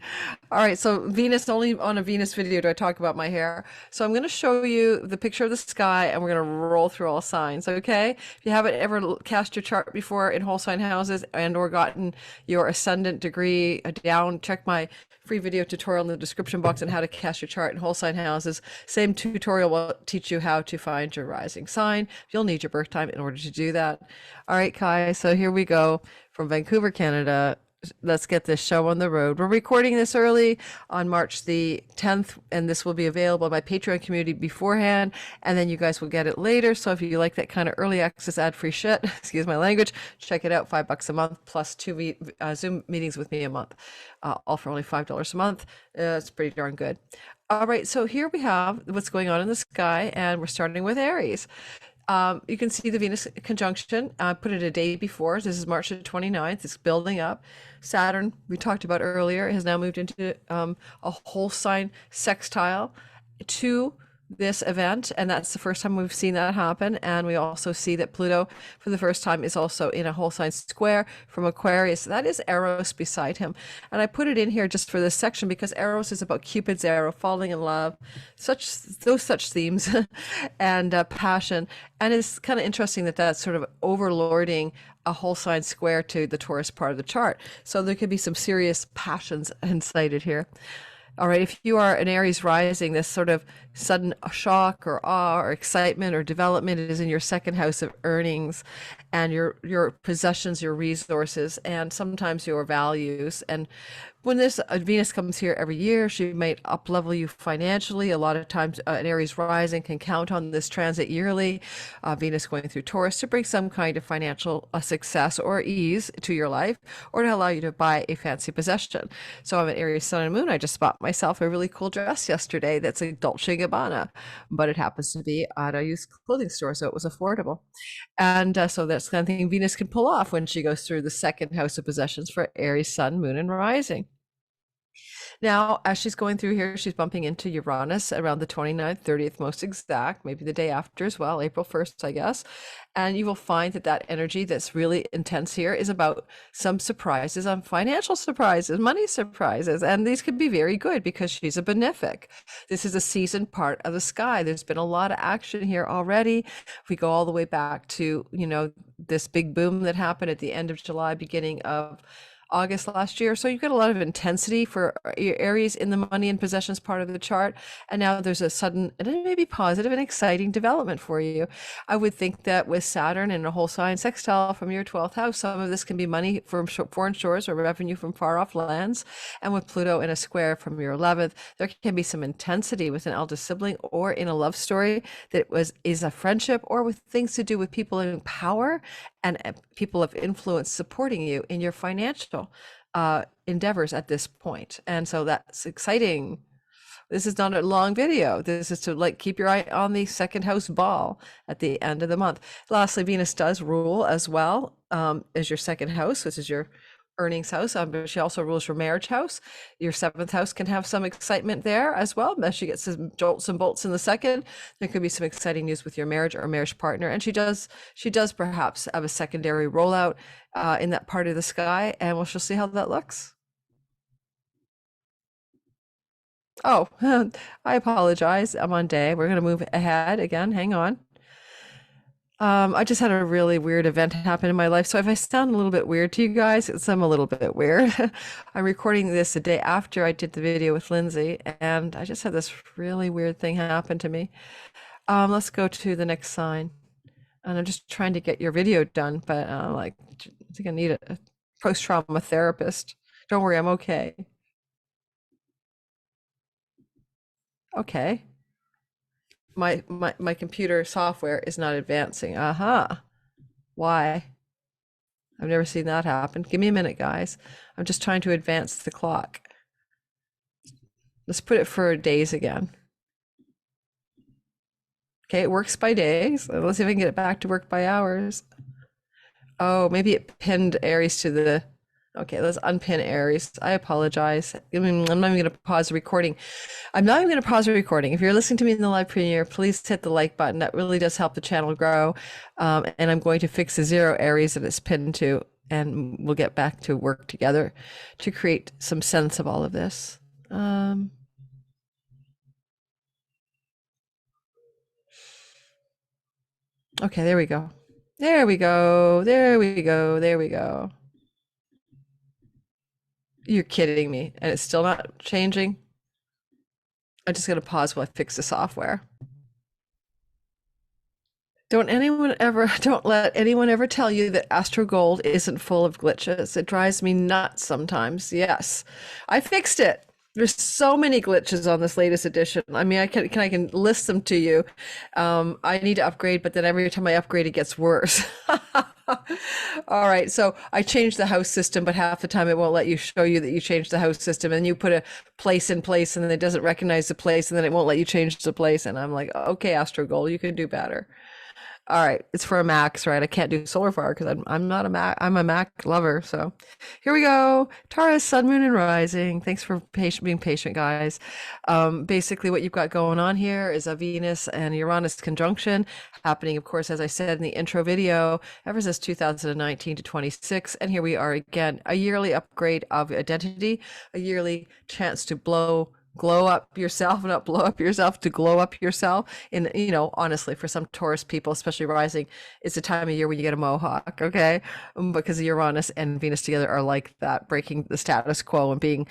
All right, so Venus, only on a Venus video do I talk about my hair. So I'm going to show you the picture of the sky and we're going to roll through all signs, okay? If you haven't ever cast your chart before in whole sign houses and or gotten your ascendant degree down, check my free video tutorial in the description box on how to cast your chart in whole sign houses. Same tutorial will teach you how to find your rising sign. You'll need your birth time in order to do that. All right, Kai, so here we go from Vancouver, Canada. Let's get this show on the road. We're recording this early on March the 10th, and this will be available in my Patreon community beforehand, and then you guys will get it later. So if you like that kind of early access ad-free shit, excuse my language, check it out. $5 a month plus two Zoom meetings with me a month, all for only $5 a month. It's pretty darn good. All right, so here we have what's going on in the sky, and we're starting with Aries. You can see the Venus conjunction. Put it a day before. This is March the 29th. It's building up. Saturn, we talked about earlier, has now moved into a whole sign sextile to this event, and that's the first time we've seen that happen. And we also see that Pluto, for the first time, is also in a whole sign square from Aquarius. That is Eros beside him. And I put it in here just for this section because Eros is about Cupid's arrow, falling in love, such themes, and passion. And it's kind of interesting that that's sort of overlording a whole sign square to the Taurus part of the chart. So there could be some serious passions incited here. All right, if you are an Aries rising, this sort of sudden shock or awe or excitement or development is in your second house of earnings and your possessions, your resources, and sometimes your values. And when this Venus comes here every year, she might up-level you financially. A lot of times an Aries rising can count on this transit yearly, Venus going through Taurus, to bring some kind of financial success or ease to your life, or to allow you to buy a fancy possession. So I'm an Aries sun and moon. I just bought myself a really cool dress yesterday that's a Dolce & Gabbana, but it happens to be at a used clothing store, so it was affordable. And so that's the kind of thing Venus can pull off when she goes through the second house of possessions for Aries sun, moon, and rising. Now, as she's going through here, she's bumping into Uranus around the 29th, 30th, most exact, maybe the day after as well, April 1st, I guess. And you will find that that energy that's really intense here is about some surprises, on financial surprises, money surprises. And these could be very good because she's a benefic. This is a seasoned part of the sky. There's been a lot of action here already. If we go all the way back to, this big boom that happened at the end of July, beginning of August last year. So you've got a lot of intensity for your Aries in the money and possessions part of the chart. And now there's a sudden, and it may be positive and exciting development for you. I would think that with Saturn and a whole sign sextile from your 12th house, some of this can be money from foreign shores or revenue from far off lands. And with Pluto in a square from your 11th, there can be some intensity with an eldest sibling or in a love story that is a friendship, or with things to do with people in power and people of influence supporting you in your financial endeavors at this point. And so that's exciting. This is not a long video. This is to keep your eye on the second house ball at the end of the month. Lastly, Venus does rule as well as your second house, which is your earnings house, but she also rules your marriage house. Your 7th house can have some excitement there as well. As she gets some jolts and bolts in the second, there could be some exciting news with your marriage or marriage partner. And she does perhaps have a secondary rollout in that part of the sky, and we'll see how that looks. Oh, I apologize. I'm on day. We're going to move ahead again. Hang on. I just had a really weird event happen in my life. So if I sound a little bit weird to you guys, I'm a little bit weird. I'm recording this the day after I did the video with Lindsay, and I just had this really weird thing happen to me. Let's go to the next sign. And I'm just trying to get your video done, but I think I need a post-trauma therapist. Don't worry, I'm okay. Okay. My computer software is not advancing. Why? I've never seen that happen. Give me a minute, guys. I'm just trying to advance the clock. Let's put it for days again. Okay, it works by days. Let's see if I can get it back to work by hours. Oh, maybe it pinned Aries to the Okay, let's unpin Aries. I apologize. I mean, I'm not even going to pause the recording. I'm not even going to pause the recording. If you're listening to me in the live premiere, please hit the like button. That really does help the channel grow. And I'm going to fix the 0 Aries that it's pinned to, and we'll get back to work together to create some sense of all of this. Okay, there we go. There we go. There we go. There we go. You're kidding me. And it's still not changing. I'm just going to pause while I fix the software. Don't let anyone ever tell you that Astro Gold isn't full of glitches. It drives me nuts sometimes. Yes, I fixed it. There's so many glitches on this latest edition. I mean, I can list them to you. I need to upgrade, but then every time I upgrade, it gets worse. All right, so I changed the house system, but half the time it won't let you show you that you changed the house system, and you put a place in place, and then it doesn't recognize the place, and then it won't let you change the place. And I'm like, okay, Astro Gold, you can do better. All right, it's for a Max, right? I can't do solar fire because I'm not a Mac. I'm a Mac lover. So here we go. Taurus, Sun, Moon, and Rising. Thanks for being patient, guys. Basically, what you've got going on here is a Venus and Uranus conjunction happening, of course, as I said in the intro video, ever since 2019 to 26. And here we are again, a yearly upgrade of identity, a yearly chance to glow up yourself, not blow up yourself, to glow up yourself. And, honestly, for some Taurus people, especially rising, it's the time of year when you get a mohawk, okay? Because Uranus and Venus together are like that, breaking the status quo and being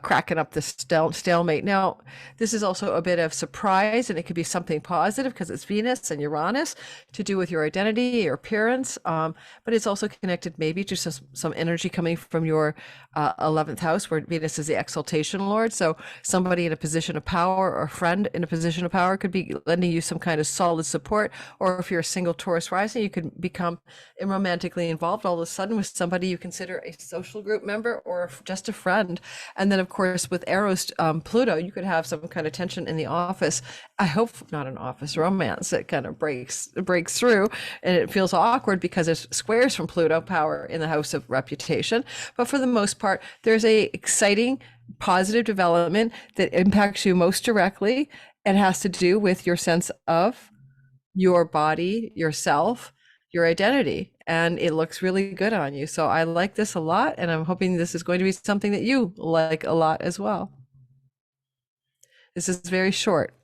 cracking up the stalemate. Now, this is also a bit of surprise, and it could be something positive because it's Venus and Uranus to do with your identity, your appearance, but it's also connected maybe to some energy coming from your 11th house, where Venus is the exaltation lord. So somebody in a position of power or a friend in a position of power could be lending you some kind of solid support. Or if you're a single Taurus rising, you could become romantically involved all of a sudden with somebody you consider a social group member or just a friend. And then, of course, with Eros, Pluto, you could have some kind of tension in the office. I hope not an office romance that kind of breaks through, and it feels awkward because there's squares from Pluto power in the house of reputation. But for the most part, there's a exciting, positive development that impacts you most directly. It has to do with your sense of your body, yourself, your identity, and it looks really good on you. So I like this a lot, and I'm hoping this is going to be something that you like a lot as well. This is very short.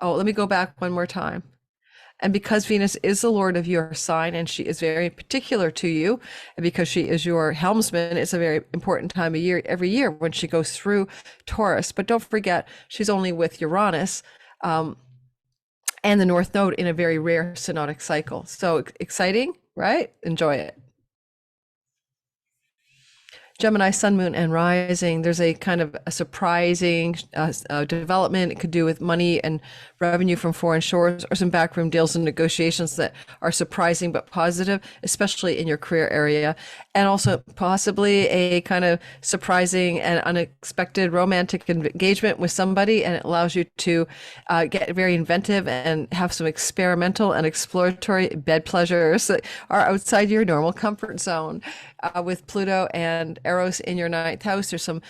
Oh, let me go back one more time. And because Venus is the lord of your sign, and she is very particular to you, and because she is your helmsman, it's a very important time of year every year when she goes through Taurus. But don't forget, she's only with Uranus and the North Node in a very rare synodic cycle. So exciting, right? Enjoy it. Gemini, Sun, Moon, and Rising, there's a kind of a surprising development. It could do with money and revenue from foreign shores, or some backroom deals and negotiations that are surprising but positive, especially in your career area. And also possibly a kind of surprising and unexpected romantic engagement with somebody, and it allows you to get very inventive and have some experimental and exploratory bed pleasures that are outside your normal comfort zone. With Pluto and Eros in your 9th house, there's some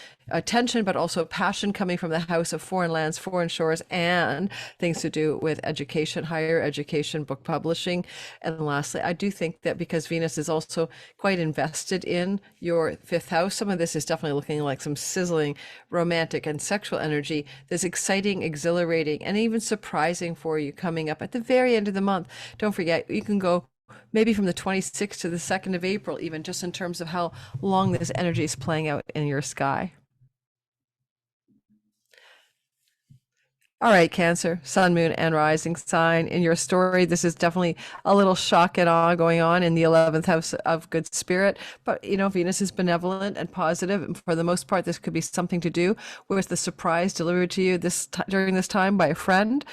tension, but also passion coming from the house of foreign lands, foreign shores, and things to do with education, higher education, book publishing. And lastly, I do think that because Venus is also quite invested in your 5th house, some of this is definitely looking like some sizzling romantic and sexual energy that's exciting, exhilarating, and even surprising for you coming up at the very end of the month. Don't forget, you can go maybe from the 26th to the 2nd of April, even, just in terms of how long this energy is playing out in your sky. All right, Cancer, Sun, Moon, and Rising sign. In your story, this is definitely a little shock and awe going on in the 11th house of good spirit. But, Venus is benevolent and positive. And for the most part, this could be something to do with the surprise delivered to you during this time by a friend.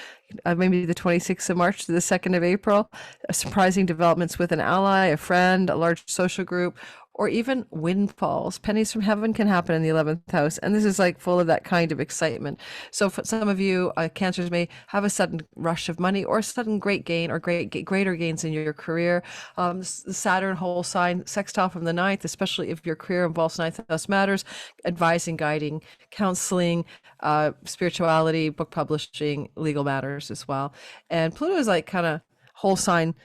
Maybe the 26th of March to the 2nd of April, surprising developments with an ally, a friend, a large social group, or even windfalls. Pennies from heaven can happen in the 11th house. And this is like full of that kind of excitement. So for some of you, Cancers may have a sudden rush of money or sudden great gain or greater gains in your career. The Saturn whole sign sextile from the ninth, especially if your career involves ninth house matters, advising, guiding, counseling, spirituality, book publishing, legal matters as well. And Pluto is like kind of whole sign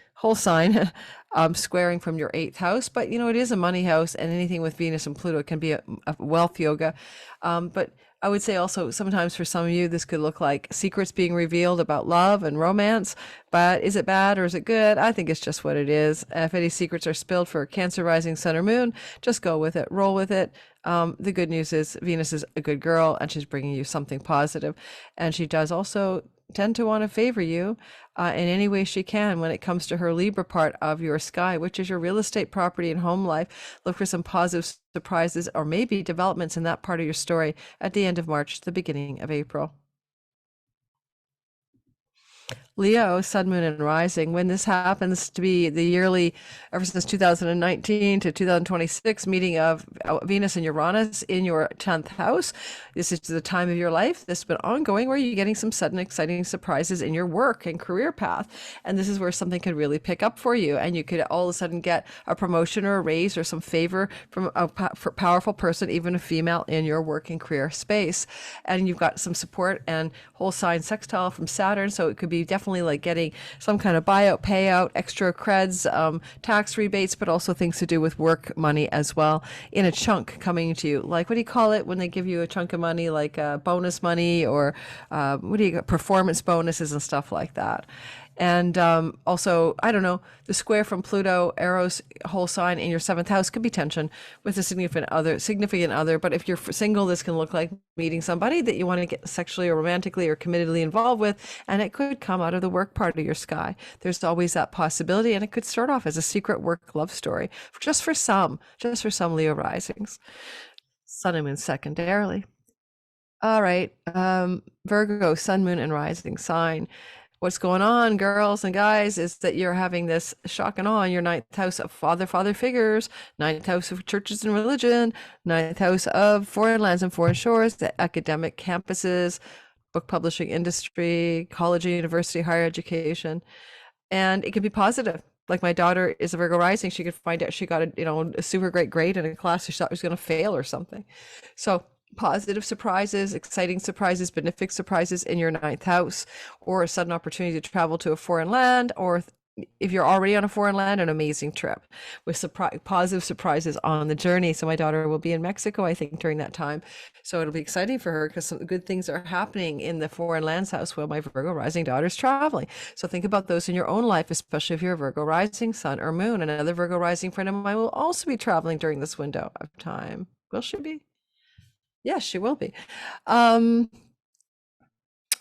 squaring from your eighth house, but it is a money house, and anything with Venus and Pluto can be a wealth yoga. But I would say also sometimes for some of you, this could look like secrets being revealed about love and romance. But is it bad or is it good? I think it's just what it is. If any secrets are spilled for Cancer rising, Sun, or Moon, just go with it, roll with it. The good news is Venus is a good girl and she's bringing you something positive. And she does also tend to want to favor you in any way she can when it comes to her Libra part of your sky, which is your real estate, property, and home life. Look for some positive surprises or maybe developments in that part of your story at the end of March, the beginning of April. Leo, Sun, Moon, and Rising. When this happens to be the yearly, ever since 2019 to 2026, meeting of Venus and Uranus in your 10th house, this is the time of your life that's been ongoing where you're getting some sudden exciting surprises in your work and career path. And this is where something could really pick up for you. And you could all of a sudden get a promotion or a raise or some favor from a powerful person, even a female, in your work and career space. And you've got some support and whole sign sextile from Saturn. So it could be definitely like getting some kind of buyout, payout, extra creds, tax rebates, but also things to do with work money as well in a chunk coming to you. Like, what do you call it when they give you a chunk of money, like bonus money or performance bonuses and stuff like that. And also, I don't know, the square from Pluto, Eros, whole sign in your 7th house could be tension with a significant other. But if you're single, this can look like meeting somebody that you want to get sexually or romantically or committedly involved with. And it could come out of the work part of your sky. There's always that possibility. And it could start off as a secret work love story, just for some Leo risings. Sun and Moon secondarily. All right. Virgo, Sun, Moon, and Rising sign. What's going on, girls and guys, is that you're having this shocking awe in your 9th house of father figures, 9th house of churches and religion, 9th house of foreign lands and foreign shores, the academic campuses, book publishing industry, college and university, higher education. And it can be positive. Like my daughter is a Virgo rising. She could find out she got a super great grade in a class she thought was going to fail or something. So positive surprises, exciting surprises, benefic surprises in your 9th house, or a sudden opportunity to travel to a foreign land, or if you're already on a foreign land, an amazing trip with positive surprises on the journey. So my daughter will be in Mexico, I think, during that time. So it'll be exciting for her because some good things are happening in the foreign lands house while my Virgo rising daughter is traveling. So think about those in your own life, especially if you're a Virgo rising, Sun, or Moon. Another Virgo rising friend of mine will also be traveling during this window of time. Will she be? Yes, she will be.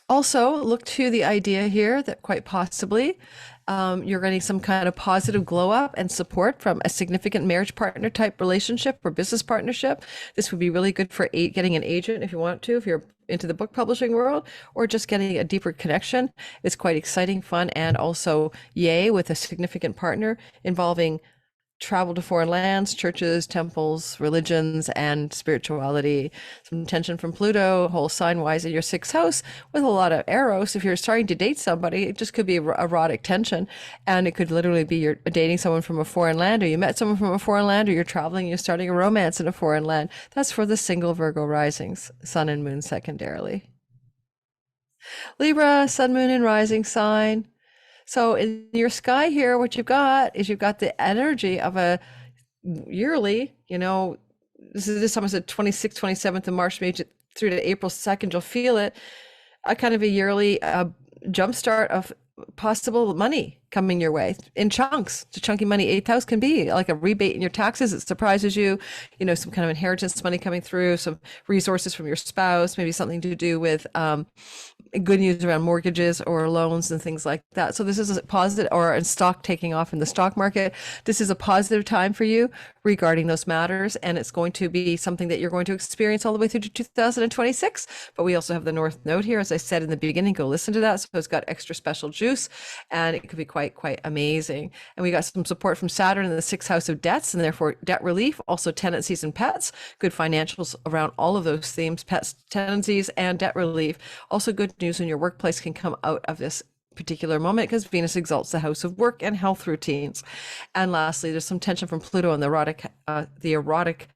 Also, look to the idea here that quite possibly you're getting some kind of positive glow up and support from a significant marriage partner type relationship or business partnership. This would be really good for getting an agent if you want to, if you're into the book publishing world, or just getting a deeper connection. It's quite exciting, fun, and also yay with a significant partner involving travel to foreign lands, churches, temples, religions, and spirituality. Some tension from Pluto, whole sign wise in your 6th house, with a lot of Eros. If you're starting to date somebody, it just could be erotic tension. And it could literally be you're dating someone from a foreign land, or you met someone from a foreign land, or you're traveling, you're starting a romance in a foreign land. That's for the single Virgo risings, Sun and Moon secondarily. Libra, Sun, Moon, and Rising sign. So in your sky here, what you've got is you've got the energy of a yearly, this time is the 26th, 27th of March, maybe through to April 2nd, you'll feel it, a kind of a yearly jumpstart of possible money coming your way in chunks. The chunky money 8th house can be like a rebate in your taxes. It surprises you, some kind of inheritance money coming through, some resources from your spouse, maybe something to do with good news around mortgages or loans and things like that. So this is a positive, or in stock taking off in the stock market. This is a positive time for you regarding those matters, and it's going to be something that you're going to experience all the way through to 2026. But we also have the North Node here, as I said in the beginning. Go listen to that. So it's got extra special juice, and it could be quite amazing. And we got some support from Saturn in the sixth house of debts, and therefore debt relief, also tenancies and pets, good financials around all of those themes, pets, tenancies, and debt relief. Also good news in your workplace can come out of this particular moment because Venus exalts the house of work and health routines. And lastly, there's some tension from Pluto and the erotic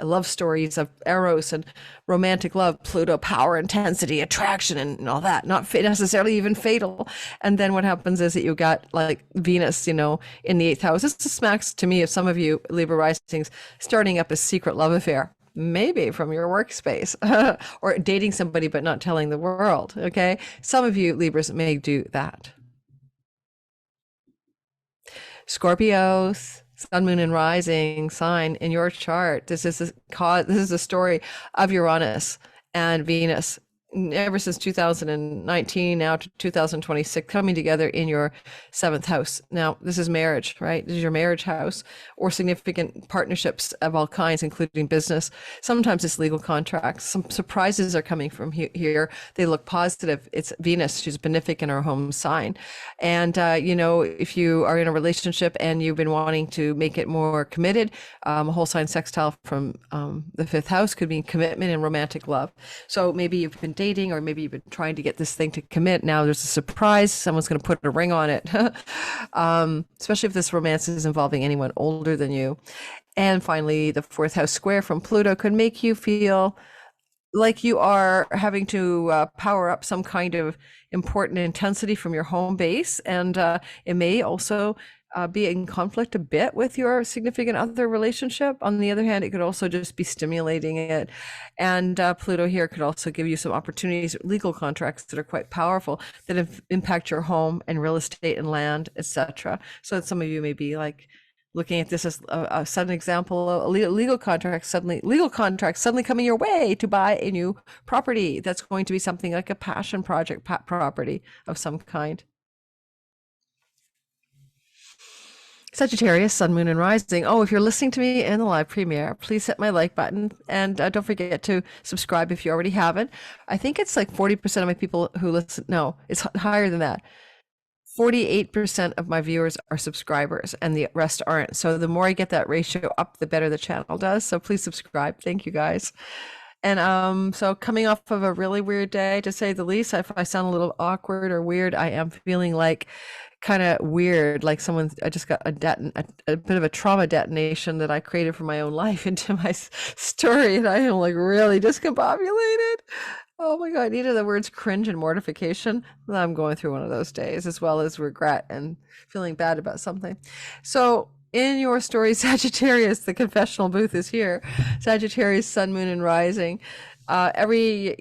love stories of Eros and romantic love, Pluto, power, intensity, attraction, and all that, not necessarily even fatal. And then what happens is that you got like Venus, in the eighth house. This smacks to me of some of you Libra risings starting up a secret love affair, maybe from your workspace, or dating somebody but not telling the world. Okay, some of you Libras may do that. Scorpios, sun, moon, and rising sign in your chart. This is a story of Uranus and Venus ever since 2019 now to 2026 coming together in your seventh house. Now, this is marriage, right? This is your marriage house, or significant partnerships of all kinds, including business. Sometimes it's legal contracts. Some surprises are coming from here. They look positive. It's Venus. She's benefic in her home sign. And, if you are in a relationship and you've been wanting to make it more committed, a whole sign sextile from the fifth house could mean commitment and romantic love. So maybe you've been dating, or maybe you've been trying to get this thing to commit. Now there's a surprise. Someone's going to put a ring on it, especially if this romance is involving anyone older than you. And finally, the fourth house square from Pluto could make you feel like you are having to power up some kind of important intensity from your home base. And it may also be in conflict a bit with your significant other relationship. On the other hand, it could also just be stimulating it. And Pluto here could also give you some opportunities, legal contracts that are quite powerful that impact your home and real estate and land, etc. So that some of you may be like looking at this as a sudden example, legal contract suddenly coming your way to buy a new property. That's going to be something like a passion project, property of some kind. Sagittarius, sun, moon, and rising. Oh, if you're listening to me in the live premiere, please hit my like button, and don't forget to subscribe if you already haven't. I think it's like 40% of my people who listen. No, it's higher than that. 48% of my viewers are subscribers and the rest aren't. So the more I get that ratio up, the better the channel does. So please subscribe. Thank you guys. And so coming off of a really weird day, to say the least, if I sound a little awkward or weird, I am feeling like kind of weird, like I just got a bit of a trauma detonation that I created for my own life into my story, and I am like really discombobulated. Oh my God, I needed the words cringe and mortification. I'm going through one of those days, as well as regret and feeling bad about something. So in your story, Sagittarius, the confessional booth is here. Sagittarius, sun, moon, and rising. Every,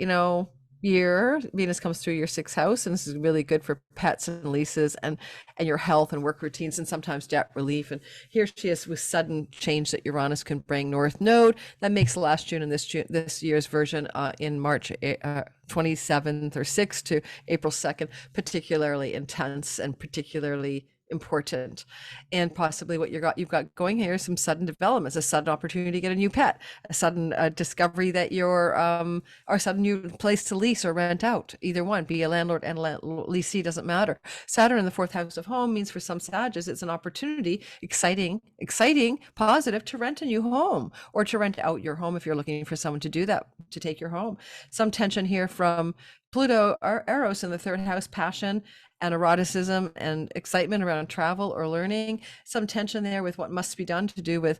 year Venus comes through your sixth house, and this is really good for pets and leases and your health and work routines, and sometimes debt relief. And here she is with sudden change that Uranus can bring. North Node that makes the last June and this year's version in March 27th or 6th to April 2nd particularly intense and particularly important. And possibly what you've got going here is some sudden developments, a sudden opportunity to get a new pet, a sudden discovery that you're or a sudden new place to lease or rent out. Either one, be a landlord and leasee, doesn't matter. Saturn in the fourth house of home means for some Sages it's an opportunity, exciting, positive, to rent a new home or to rent out your home if you're looking for someone to do that, to take your home. Some tension here from Pluto or Eros in the third house, passion and eroticism and excitement around travel or learning. Some tension there with what must be done to do with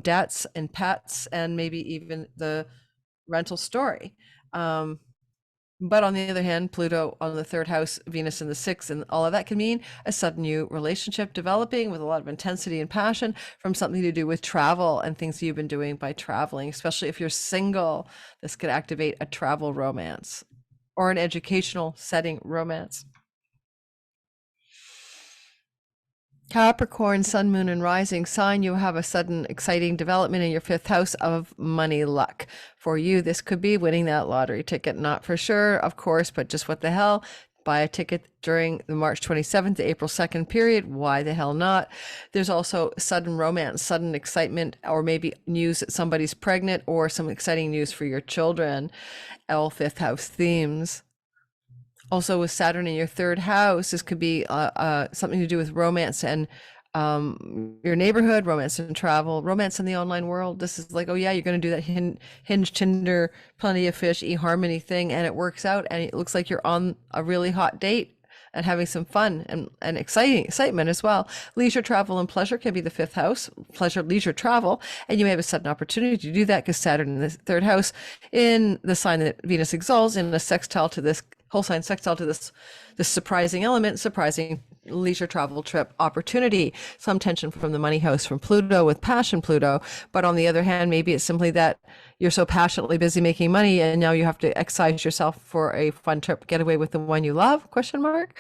debts and pets and maybe even the rental story. But on the other hand, Pluto on the third house, Venus in the sixth, and all of that can mean a sudden new relationship developing with a lot of intensity and passion from something to do with travel and things you've been doing by traveling, especially if you're single. This could activate a travel romance or an educational setting romance. Capricorn, sun, moon, and rising sign, you have a sudden exciting development in your fifth house of money luck. For you, this could be winning that lottery ticket. Not for sure, of course, but just what the hell? Buy a ticket during the March 27th to April 2nd period. Why the hell not? There's also sudden romance, sudden excitement, or maybe news that somebody's pregnant, or some exciting news for your children. All fifth house themes. Also, with Saturn in your third house, this could be something to do with romance and your neighborhood, romance and travel, romance in the online world. This is like, oh yeah, you're going to do that Hinge, Tinder, Plenty of Fish, eHarmony thing, and it works out, and it looks like you're on a really hot date and having some fun and excitement as well. Leisure, travel, and pleasure can be the fifth house, pleasure, leisure, travel, and you may have a sudden opportunity to do that because Saturn in the third house in the sign that Venus exalts in a sextile to this whole sign sextile to this surprising element, surprising leisure travel trip opportunity. Some tension from the money house from Pluto with passion Pluto, but on the other hand, maybe it's simply that you're so passionately busy making money and now you have to excise yourself for a fun trip getaway with the one you love, question mark.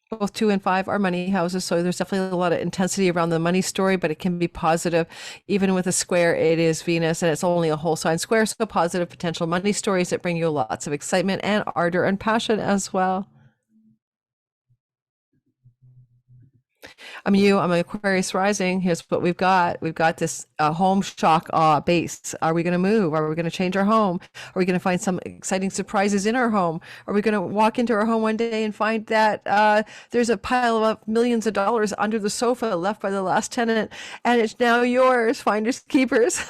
Both 2 and 5 are money houses, so there's definitely a lot of intensity around the money story, but it can be positive. Even with a square, it is Venus, and it's only a whole sign square, so positive potential money stories that bring you lots of excitement and ardor and passion as well. I'm an Aquarius rising. Here's what we've got. We've got this home shock base. Are we going to move? Are we going to change our home? Are we going to find some exciting surprises in our home? Are we going to walk into our home one day and find that there's a pile of millions of dollars under the sofa left by the last tenant, and it's now yours, finders keepers?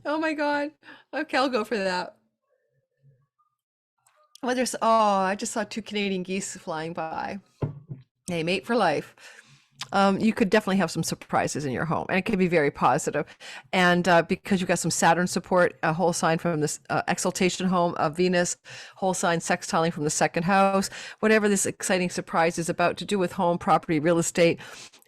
Oh my God. Okay, I'll go for that. Well, I just saw 2 Canadian geese flying by. Hey, mate for life. You could definitely have some surprises in your home, and it could be very positive. And because you've got some Saturn support, a whole sign from this exaltation home of Venus, whole sign sextiling from the second house, whatever this exciting surprise is about to do with home, property, real estate,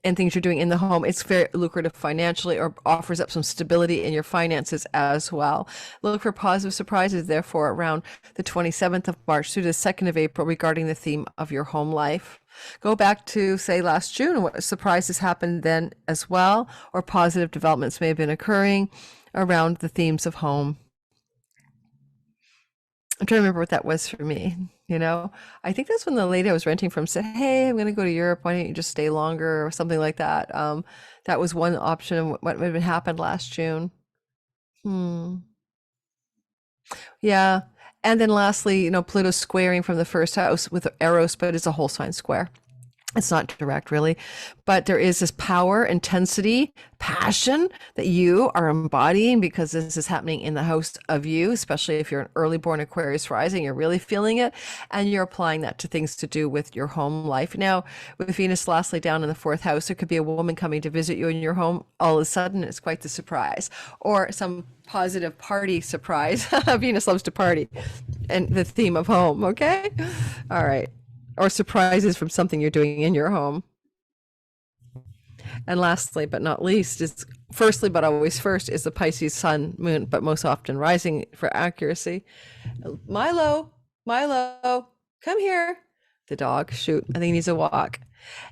and things you're doing in the home, it's very lucrative financially or offers up some stability in your finances as well. Look for positive surprises, therefore, around the 27th of March through the 2nd of April regarding the theme of your home life. Go back to, say, last June and what surprises happened then as well, or positive developments may have been occurring around the themes of home. I'm trying to remember what that was for me. I think that's when the lady I was renting from said, hey, I'm going to go to Europe. Why don't you just stay longer or something like that? That was one option of what had happened last June. Yeah. And then lastly, Pluto's squaring from the first house with Eros, but it's a whole sign square. It's not direct really, but there is this power, intensity, passion that you are embodying because this is happening in the house of you, especially if you're an early born Aquarius rising, you're really feeling it and you're applying that to things to do with your home life. Now, with Venus lastly down in the fourth house, there could be a woman coming to visit you in your home. All of a sudden, it's quite the surprise, or some positive party surprise. Venus loves to party and the theme of home. Okay. All right. Or surprises from something you're doing in your home. And lastly, but not least, is firstly, but always first, is the Pisces sun, moon, but most often rising for accuracy. Milo, come here. The dog, shoot, I think he needs a walk.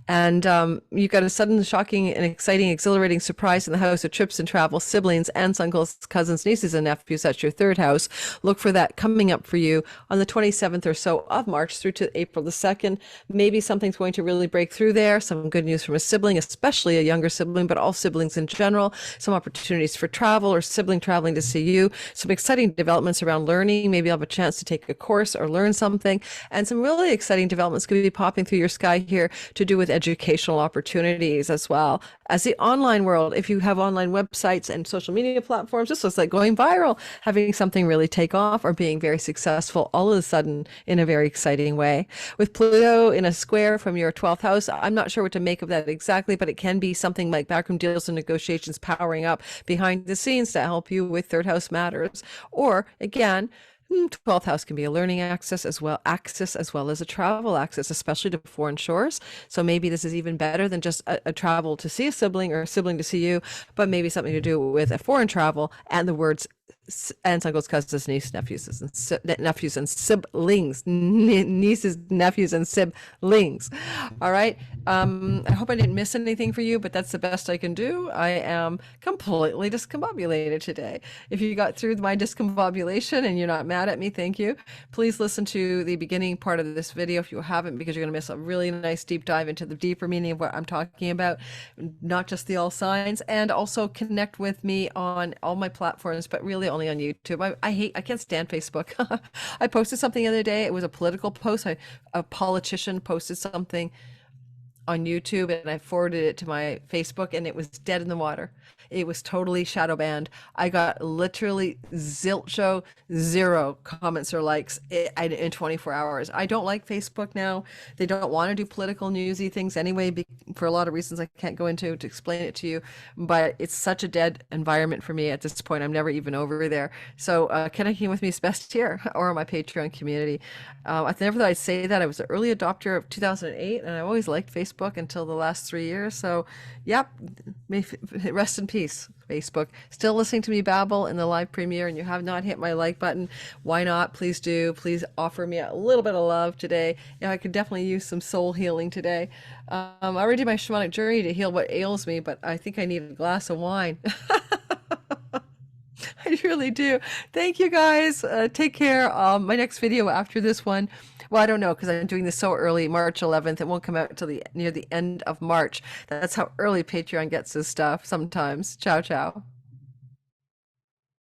And you got a sudden, shocking, and exciting, exhilarating surprise in the house of trips and travel, siblings, aunts, uncles, cousins, nieces, and nephews. That's your third house. Look for that coming up for you on the 27th or so of March through to April the 2nd. Maybe something's going to really break through there. Some good news from a sibling, especially a younger sibling, but all siblings in general. Some opportunities for travel or sibling traveling to see you. Some exciting developments around learning. Maybe you'll have a chance to take a course or learn something. And some really exciting developments could be popping through your sky here to do with educational opportunities as well as the online world. If you have online websites and social media platforms, this looks like going viral, having something really take off or being very successful all of a sudden in a very exciting way. With Pluto in a square from your 12th house, I'm not sure what to make of that exactly, but it can be something like backroom deals and negotiations powering up behind the scenes to help you with third house matters. Or again, 12th house can be a learning access as well as a travel access, especially to foreign shores. So maybe this is even better than just a travel to see a sibling or a sibling to see you, but maybe something to do with a foreign travel and the words aunts, uncles, cousins, nieces, nephews and siblings, nieces, nephews, and siblings. All right. I hope I didn't miss anything for you, but that's the best I can do. I am completely discombobulated today. If you got through my discombobulation and you're not mad at me, thank you. Please listen to the beginning part of this video if you haven't, because you're going to miss a really nice deep dive into the deeper meaning of what I'm talking about, not just the all signs, and also connect with me on all my platforms, but really only on YouTube. I can't stand Facebook. I posted something the other day. It was a political post. A politician posted something on YouTube and I forwarded it to my Facebook and it was dead in the water. It was totally shadow banned. I got literally zilcho, zero comments or likes in 24 hours. I don't like Facebook now. They don't want to do political newsy things anyway, for a lot of reasons I can't go into to explain it to you, but it's such a dead environment for me at this point. I'm never even over there. So connecting with me is best here or my Patreon community. I never thought I'd say that. I was an early adopter of 2008 and I always liked Facebook until the last 3 years. So yep, rest in peace, Facebook. Still listening to me babble in the live premiere and you have not hit my like button, why not? Please do. Please offer me a little bit of love today. I could definitely use some soul healing today. I already did my shamanic journey to heal what ails me, but I think I need a glass of wine. I really do. Thank you guys. Take care. My next video after this one, well, I don't know because I'm doing this so early, March 11th. It won't come out until near the end of March. That's how early Patreon gets this stuff sometimes. Ciao, ciao.